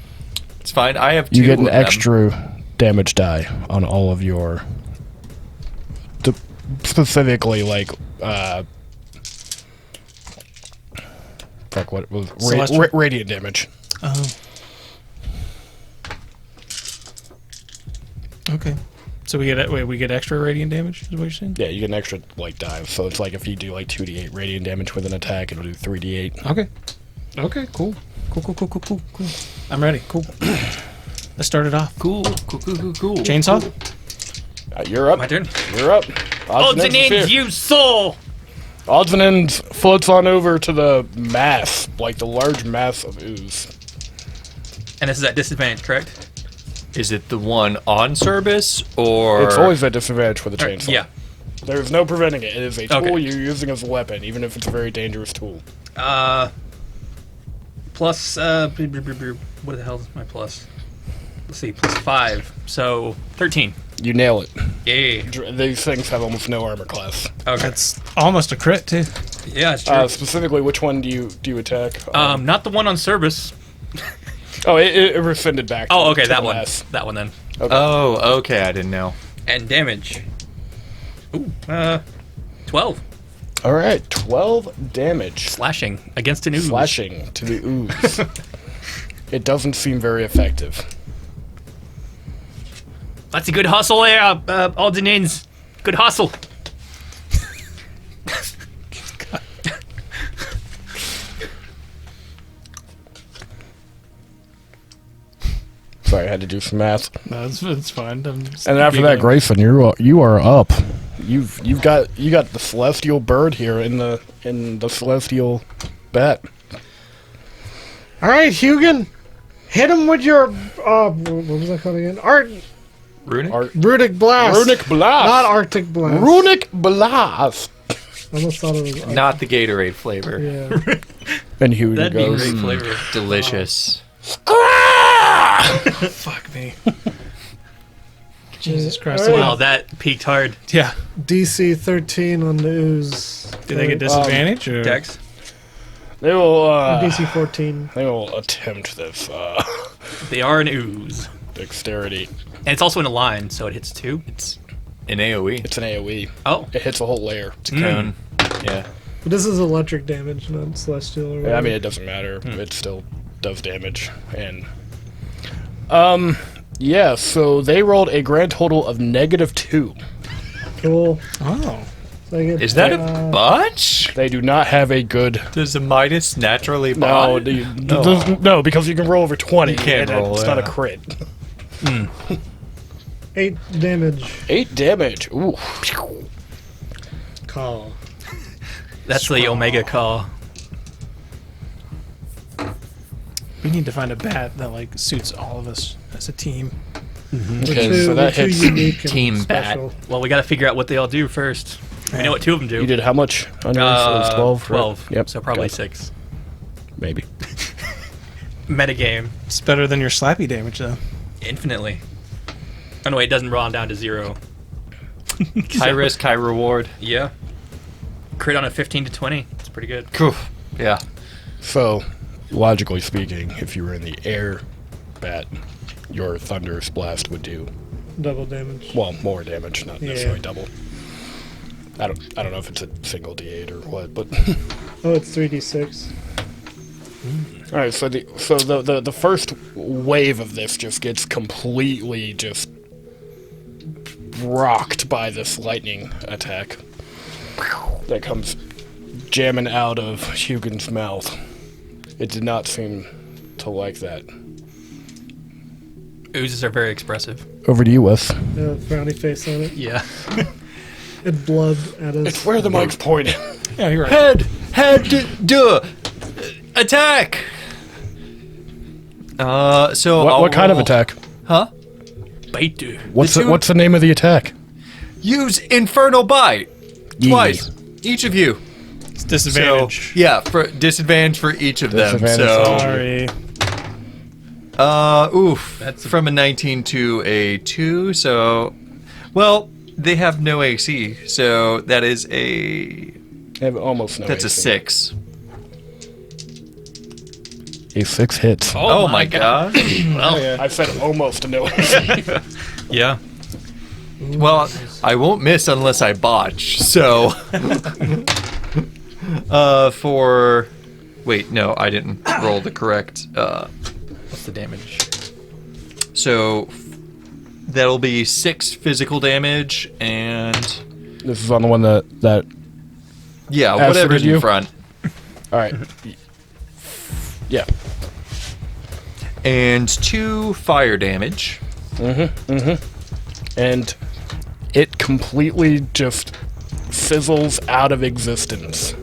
It's fine. I have two. You get an of them. extra damage die on all of your... specifically, like, fuck, what was... Celestial? radiant damage. Oh. Okay. So we get extra radiant damage, is what you're saying? Yeah, you get an extra, like, dive. So it's like if you do, like, 2d8 radiant damage with an attack, it'll do 3d8. Okay. Okay, cool. Cool. I'm ready. Cool. Let's start it off. Cool. Chainsaw? You're up. My turn. You're up. Odds and is here. ends, you soul! Odds and ends floats on over to the mass, like the large mass of ooze. And this is at disadvantage, correct? Is it the one on service or? It's always at disadvantage for the chainsaw. Yeah. There's no preventing it. It is a tool Okay. you're using as a weapon, even if it's a very dangerous tool. Plus, what the hell is my plus? Let's see, plus 5. So, 13. You nail it. Yay. These things have almost no armor class. Okay. That's almost a crit, too. Yeah, it's true. Specifically, which one do you attack? Not the one on Cerberus. Oh, it rescinded back. Oh, okay, to that the one. mass. That one then. Oh, okay. I didn't know. And damage. Ooh, 12. All right, 12 damage. Slashing against an ooze. Slashing to the ooze. It doesn't seem very effective. That's a good hustle there, odds and ends. Good hustle. Sorry, I had to do some math. No, it's fine. And after that, Grayson, you are up. You got the celestial bird here in the celestial bat. All right, Hugin, hit him with your what was that called again? Runic? Runic blast. Runic blast. Not Arctic blast. Runic blast. I almost thought it was Arctic. Not the Gatorade flavor. Yeah. And Hugo That'd be goes. great flavor. Delicious. Fuck me. Jesus Christ. Alright. Wow, that peaked hard. Yeah. DC 13 on the ooze. Do they get disadvantage? Or? Dex. They will. DC 14. They will attempt this They are an ooze. dexterity. And it's also in a line, so it hits 2. It's an AoE. It's an AOE. Oh. It hits a whole layer. It's a cone. Yeah. But this is electric damage, not celestial or Yeah, whatever. I mean, it doesn't matter. It still does damage. And yeah. So they rolled a grand total of -2. Cool. Oh. So I get, Is that a botch? They do not have a good. Does a Midas naturally No, botch? no, because you can roll over 20. You can't and roll, It's not a yeah. crit. 8 damage. 8 damage. Ooh. Call. That's the Omega call. We need to find a bat that like suits all of us as a team. Okay, so that We're too hits. unique and Team special. Well, we got to figure out what they all do first. We know what 2 of them do. You did how much? On yours? It was 12. right? 12. Yep. So probably okay. 6. Maybe. Metagame. It's better than your slappy damage though. Infinitely. Oh no, it doesn't roll down to 0. High risk, high reward. Yeah. Crit on a 15 to 20. It's pretty good. Cool. Yeah. So, logically speaking, if you were in the air bat, your thunderous blast would do Double damage. well more damage, not Yeah. necessarily double. I don't know if it's a single D8 or what, but Oh, it's 3d6. all right. So the first wave of this just gets completely just rocked by this lightning attack that comes jamming out of Hugin's mouth. It did not seem to like that. Oozes are very expressive. Over to you, Wes. Frowny face on it. Yeah. And blood at us. It's where the mic's pointing. Yeah, you're right. Attack. So What kind of roll- attack? Huh? Bite you. What's The two- what's the name of the attack? Use Infernal Bite twice, each of you. It's disadvantage. So, yeah, for disadvantage for each of them. Disadvantage. Sorry. Oof. That's- from a 19 to a 2. So, well, they have no AC. So that is a I have almost no. that's a AC. 6. A 6 hits. Oh my god. Well, I said almost no AC. yeah. Well, I won't miss unless I botch. So, for wait, no, I didn't roll the correct. What's the damage? So that'll be 6 physical damage and This is on the one that. yeah, Acid whatever's in you? front. All right. Yeah. And 2 fire damage. And it completely just fizzles out of existence.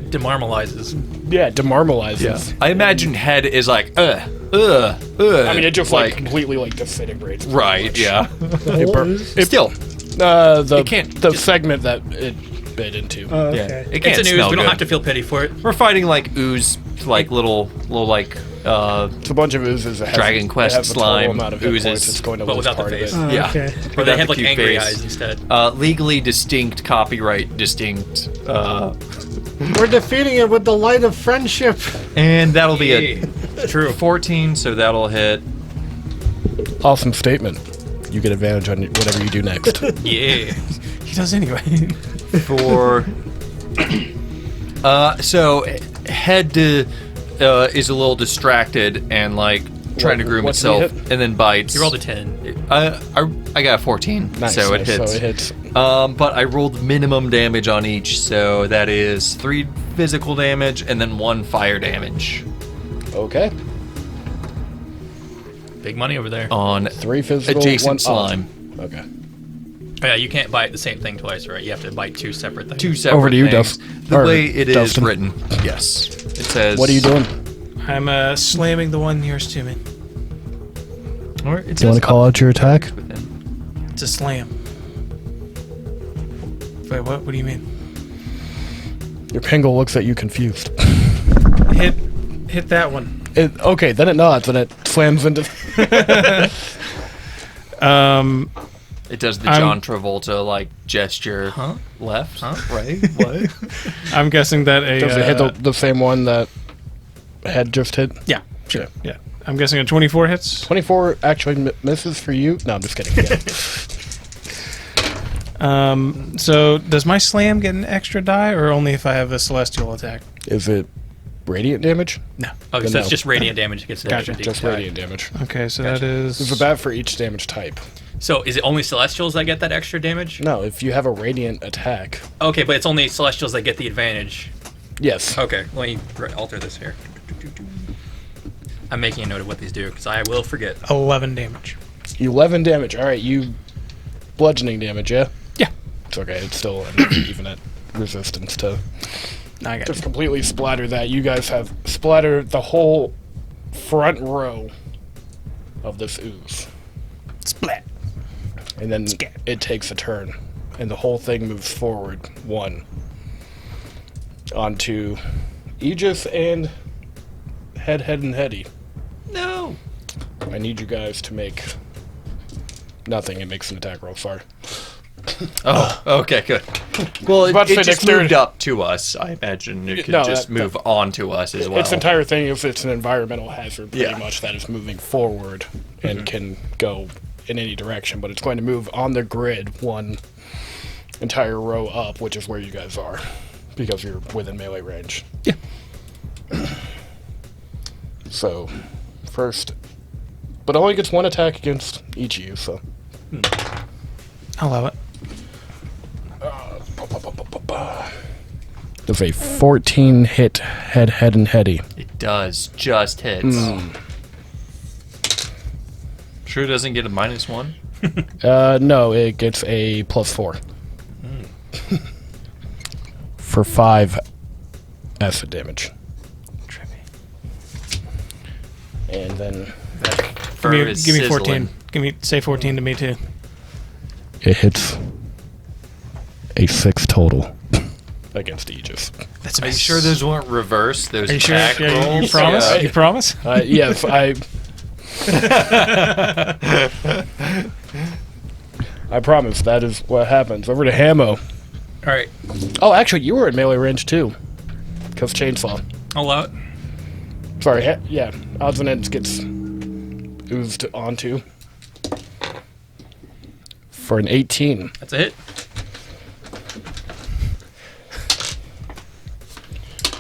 Demarmalizes. Yeah, demarmalizes. I imagine head is like I mean, it just like completely like disintegrates. pretty right, much. yeah. The whole ooze? Still, The It can't- the segment that it bit into. Oh, yeah. okay. It can't It's an ooze. smell We don't good. have to feel pity for it. We're fighting like ooze, like little like It's a bunch of oozes. That has, Dragon it Quest has a total slime amount of hit oozes, points. It's going to but lose without the part of face. it. Oh, yeah. okay. Or Without they have the like cute angry face. eyes instead. legally distinct, copyright distinct We're defeating it with the light of friendship. And that'll be a True. 14, so that'll hit. Awesome statement. You get advantage on whatever you do next. Yeah. He does anyway. For so head is a little distracted and like trying to groom what's the itself, hit? and then bites. You rolled a 10. I got a 14, Nice, so it nice, hits. So it hits. But I rolled minimum damage on each, so that is 3 physical damage and then 1 fire damage Okay. Big money over there. on 3 physical, adjacent 1 slime. Okay. Oh, yeah, you can't bite the same thing twice, right? You have to bite 2 separate things. 2 separate Over to you, things. Duff. The Or way it is Dustin. written, yes. It says. What are you doing? I'm slamming the one nearest to me. Or it Do you says want to call out your attack? within. It's a slam. Wait, what? What do you mean? Your Pingle looks at you confused. Hit that one. Okay, then it nods and it slams into. It does the I'm- John Travolta like gesture. Huh? Left. Huh? Right. What? I'm guessing that a. Does it hit the same one that Head just hit? Yeah, sure. Yeah. I'm guessing a 24 hits. 24 actually misses for you. No, I'm just kidding. Yeah. So does my slam get an extra die, or only if I have a celestial attack? Is it radiant damage? No. Okay, so No. it's just radiant damage against the Gotcha. Just radiant damage. Okay, so Gotcha. that is. There's a bat for each damage type. So is it only Celestials that get that extra damage? No, if you have a radiant attack. Okay, but it's only Celestials that get the advantage. Yes. Okay, let me alter this here. I'm making a note of what these do, because I will forget. 11 damage. 11 damage. All right, you bludgeoning damage, yeah? Yeah. It's okay. It's still even at resistance to I got Just you. completely splatter that. You guys have splattered the whole front row of this ooze. Splat. and then Scat. it takes a turn, and the whole thing moves forward 1 onto Aegis and Head, and Heady. No. I need you guys to make nothing. It makes an attack roll. Sorry. Oh, okay, good. Well, about to it say just dexterity. moved up to us. I imagine it could No, just that- move on to us as well. Its entire thing is it's an environmental hazard, pretty Yeah. much. That is moving forward and can go in any direction, but it's going to move on the grid 1 entire row up, which is where you guys are, because you're within melee range. Yeah. So, first, but only gets 1 attack against each of you. So, I'll allow it. there's a 14 hit Head, and Heady. It does. Just hits. Sure doesn't get a -1? No, it gets a +4 for 5 acid damage, and then Fur is Give me sizzling. 14. Say 14 to me too. it hits a 6 total against Aegis. That's Are you sure those weren't reversed? Those Are you sure? attack Yeah, you rolls? promise? Yeah. You promise? Yes, I promise. That is what happens. Over to Hamo. All right, Oh, actually, you were at melee range too, because chainsaw. I'll allow it. Sorry, yeah. Odds and ends gets oozed onto for an 18. That's a hit.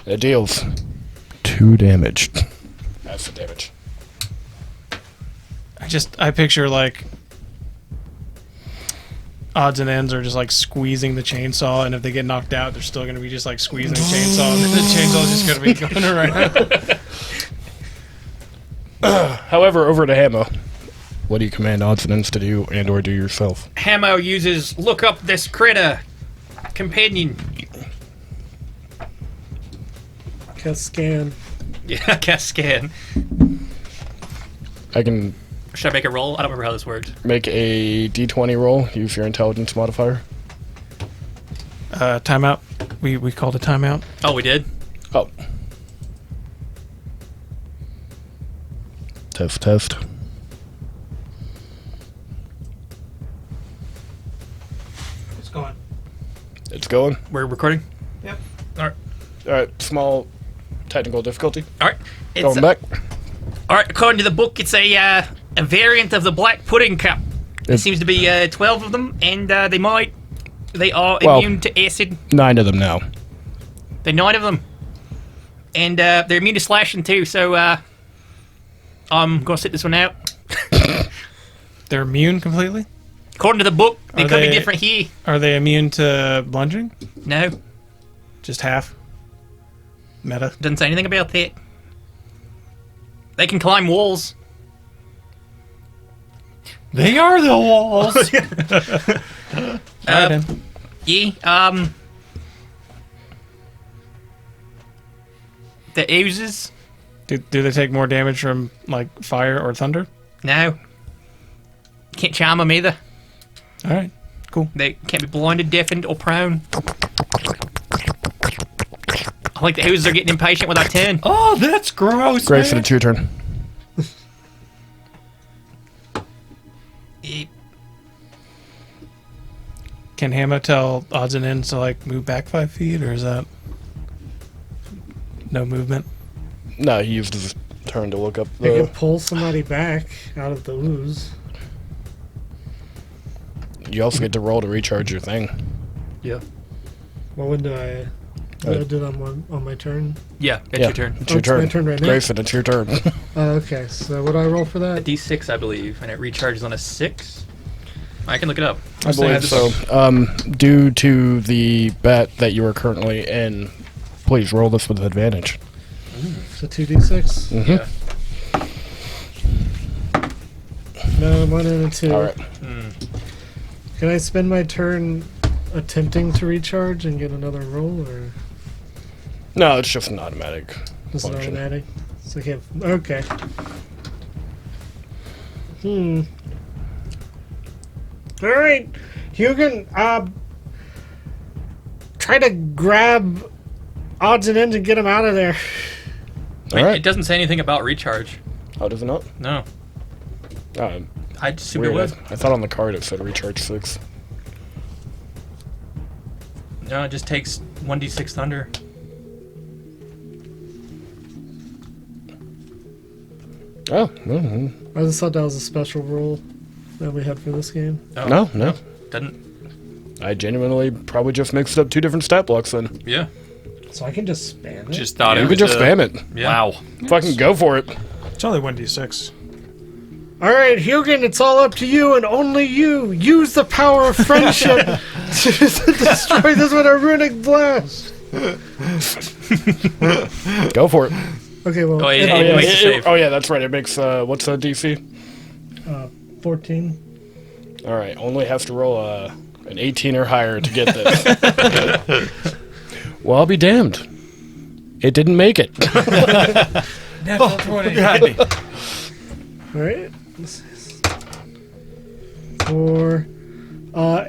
It deals 2 damage. That's the damage. I picture like odds and ends are just like squeezing the chainsaw, and if they get knocked out, they're still going to be just like squeezing the chainsaw, and then the chainsaw's just going to be going around. However, over to Hamo. What do you command odds and ends to do and or do yourself? Hamo uses look up this critter companion. Cast scan. Yeah, cast scan. I can Should I make a roll? I don't remember how this worked. make a d20 roll. Use your intelligence modifier. Timeout. We called a timeout. Oh, we did? Oh. Test. What's going? It's going. We're recording? Yep. All right. Small technical difficulty. All right. It's, Going back. all right. According to the book, it's a variant of the black pudding cup. There seems to be 12 of them, and they are immune to acid. 9 of them now. There are 9 of them, and they're immune to slashing too. So I'm gonna sit this one out. They're immune completely? According to the book, they Are could be they- different here. Are they immune to bludgeoning? No, Just half? Meta? doesn't say anything about that. They can climb walls. They are the walls. Alright then. Yeah, the oozes. Do they take more damage from, like, fire or thunder? No, can't charm them either. Alright, cool. They can't be blinded, deafened, or prone. I think the oozes are getting impatient with our turn. Oh, that's gross. Grayson, man. it's your turn. Yeah. Can Hammer tell odds and ends to, like, move back 5 feet, or is that no movement? No, he used his turn to look up I could the. pull somebody back out of the ooze. You also get to roll to recharge your thing. Yeah. Well, when do I do that on my turn? Yeah, it's Yeah, your turn. It's your It's my turn. turn right now? Grayson, it's your turn. Okay, so what do I roll for A that? D6, I believe, and it recharges on a 6. I can look it up. I believe so. Due to the bet that you are currently in, please roll this with advantage. So 2d6? Yeah. No, 1 and a 2. All right. Can I spend my turn attempting to recharge and get another roll, or No, it's just an automatic. is it function. automatic? So I can't. Okay. All right, Hugin. Try to grab odds and ends and get him out of there. Wait, All right. It doesn't say anything about recharge. Oh, does it not? No. Oh, I assumed it weird. would. I thought on the card it said recharge 6. No, it just takes 1d6 thunder. Oh, no, I just thought that was a special rule that we had for this game. Oh, no. Doesn't. I genuinely probably just mixed up 2 different stat blocks then. Yeah. So I can just spam it. Just thought You it could was just spam it. Yeah. Wow. Fucking go for it. It's only 1d6. All right, Hugin, it's all up to you and only you. Use the power of friendship to destroy this with a runic blast. Go for it. Okay, well, Oh, yeah, it- yeah, Yeah, makes a save. oh, yeah, that's right. It makes, what's the DC? 14. All right, only has to roll an 18 or higher to get this. Well, I'll be damned. It didn't make it. Natural 20. All right. For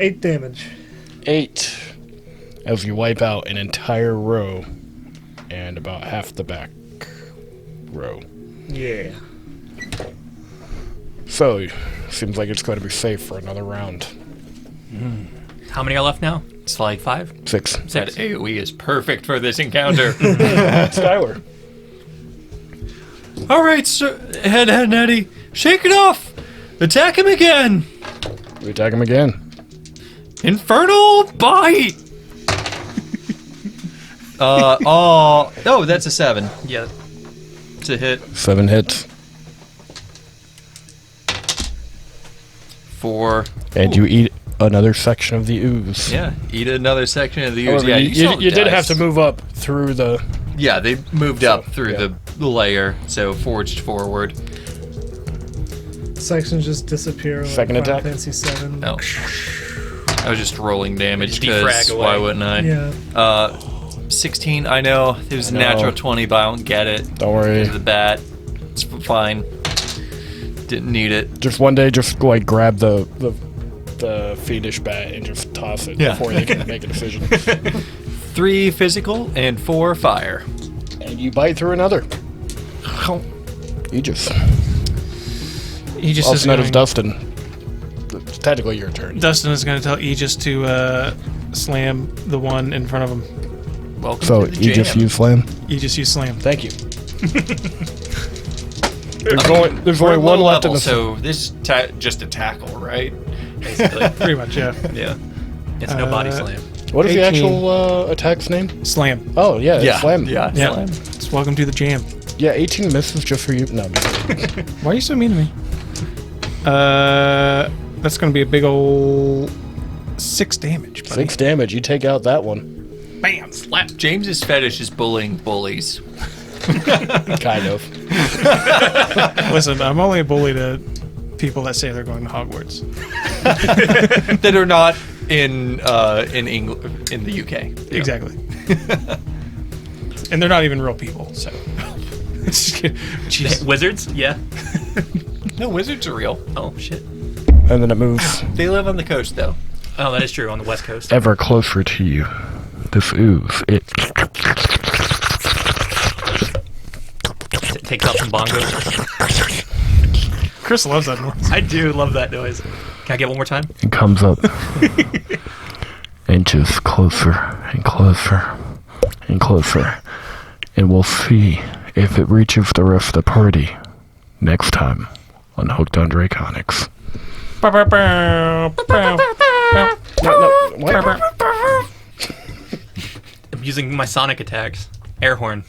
8 damage. 8. As you wipe out an entire row and about half the back row. Yeah. So, seems like it's going to be safe for another round. How many are left now? It's like 5? 6. that AoE is perfect for this encounter. Skylar. All right, so head Eddie, shake it off. Attack him again. We attack him again. Infernal bite. Oh, that's a 7. Yeah. It's a hit 7 hits. for. And you eat another section of the ooze. Yeah, eat another section of the ooze. However, Yeah, you did have to move up through the... Yeah, they moved up through yeah. the layer, so forged forward. Sections just disappear. Like Second Final attack? Fantasy 7. Oh. I was just rolling damage Just defrag because away. why wouldn't I? Yeah. 16, I know. It was a I know. natural 20, but I don't get it. Don't worry. Because of the bat. It's fine. Didn't need it. Just one day, just like grab the fiendish bat and just toss it Yeah. before they can make a decision. 3 physical and 4 fire. And you bite through another. Aegis. Aegis is Also known going, as Dustin. It's technically your turn. Dustin is going to tell Aegis to slam the one in front of him. Welcome So to the you just jam. use slam? You just use slam. Thank you. There's We're only one low left in level, the so this is just a tackle, right? Basically. Pretty much, yeah. Yeah. It's no body slam. What is the 18. actual attack's name? Slam. Oh, yeah, it's slam. Yeah. Yeah. Slam. It's welcome to the jam. Yeah, 18 misses just for you. No, I'm just kidding. Why are you so mean to me? That's gonna be a big ol' 6 damage. Buddy. 6 damage. You take out that one. Bam! Slap. James's fetish is bullying bullies. Kind of. Listen, I'm only a bully to people that say they're going to Hogwarts. That are not in England, in the UK. Exactly. And they're not even real people, so. Jeez. Wizards? Yeah. No, wizards are real. Oh, shit. And then it moves They live on the coast, though. Oh, that is true, on the West Coast. ever closer to you. This ooze, it Takes out some bongos. Chris loves that noise. I do love that noise. Can I get one more time? It comes up inches closer and closer and closer. And we'll see if it reaches the rest of the party next time on Hooked on Draconics. I'm using my sonic attacks. Air horn.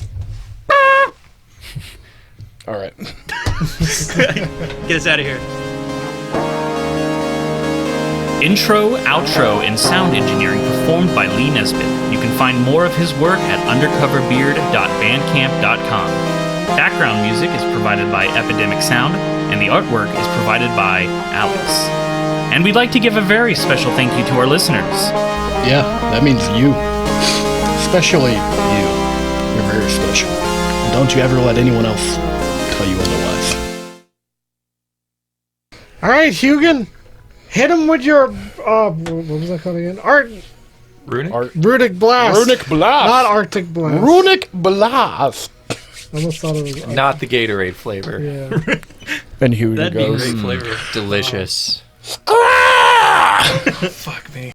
Alright. Get us out of here. Intro, outro, and sound engineering performed by Lee Nesbitt. You can find more of his work at undercoverbeard.bandcamp.com. Background music is provided by Epidemic Sound, and the artwork is provided by Alex. And we'd like to give a very special thank you to our listeners. Yeah, that means you. Especially you. You're very special. And don't you ever let anyone else tell you otherwise. Alright, Hugin. Hit him with your, what was that called again? Runic? Runic Blast. Runic Blast! Not Arctic Blast. Runic Blast! I almost thought it was Not the Gatorade flavor. Yeah. And Hugo That'd be goes, great flavor. Delicious. Fuck me.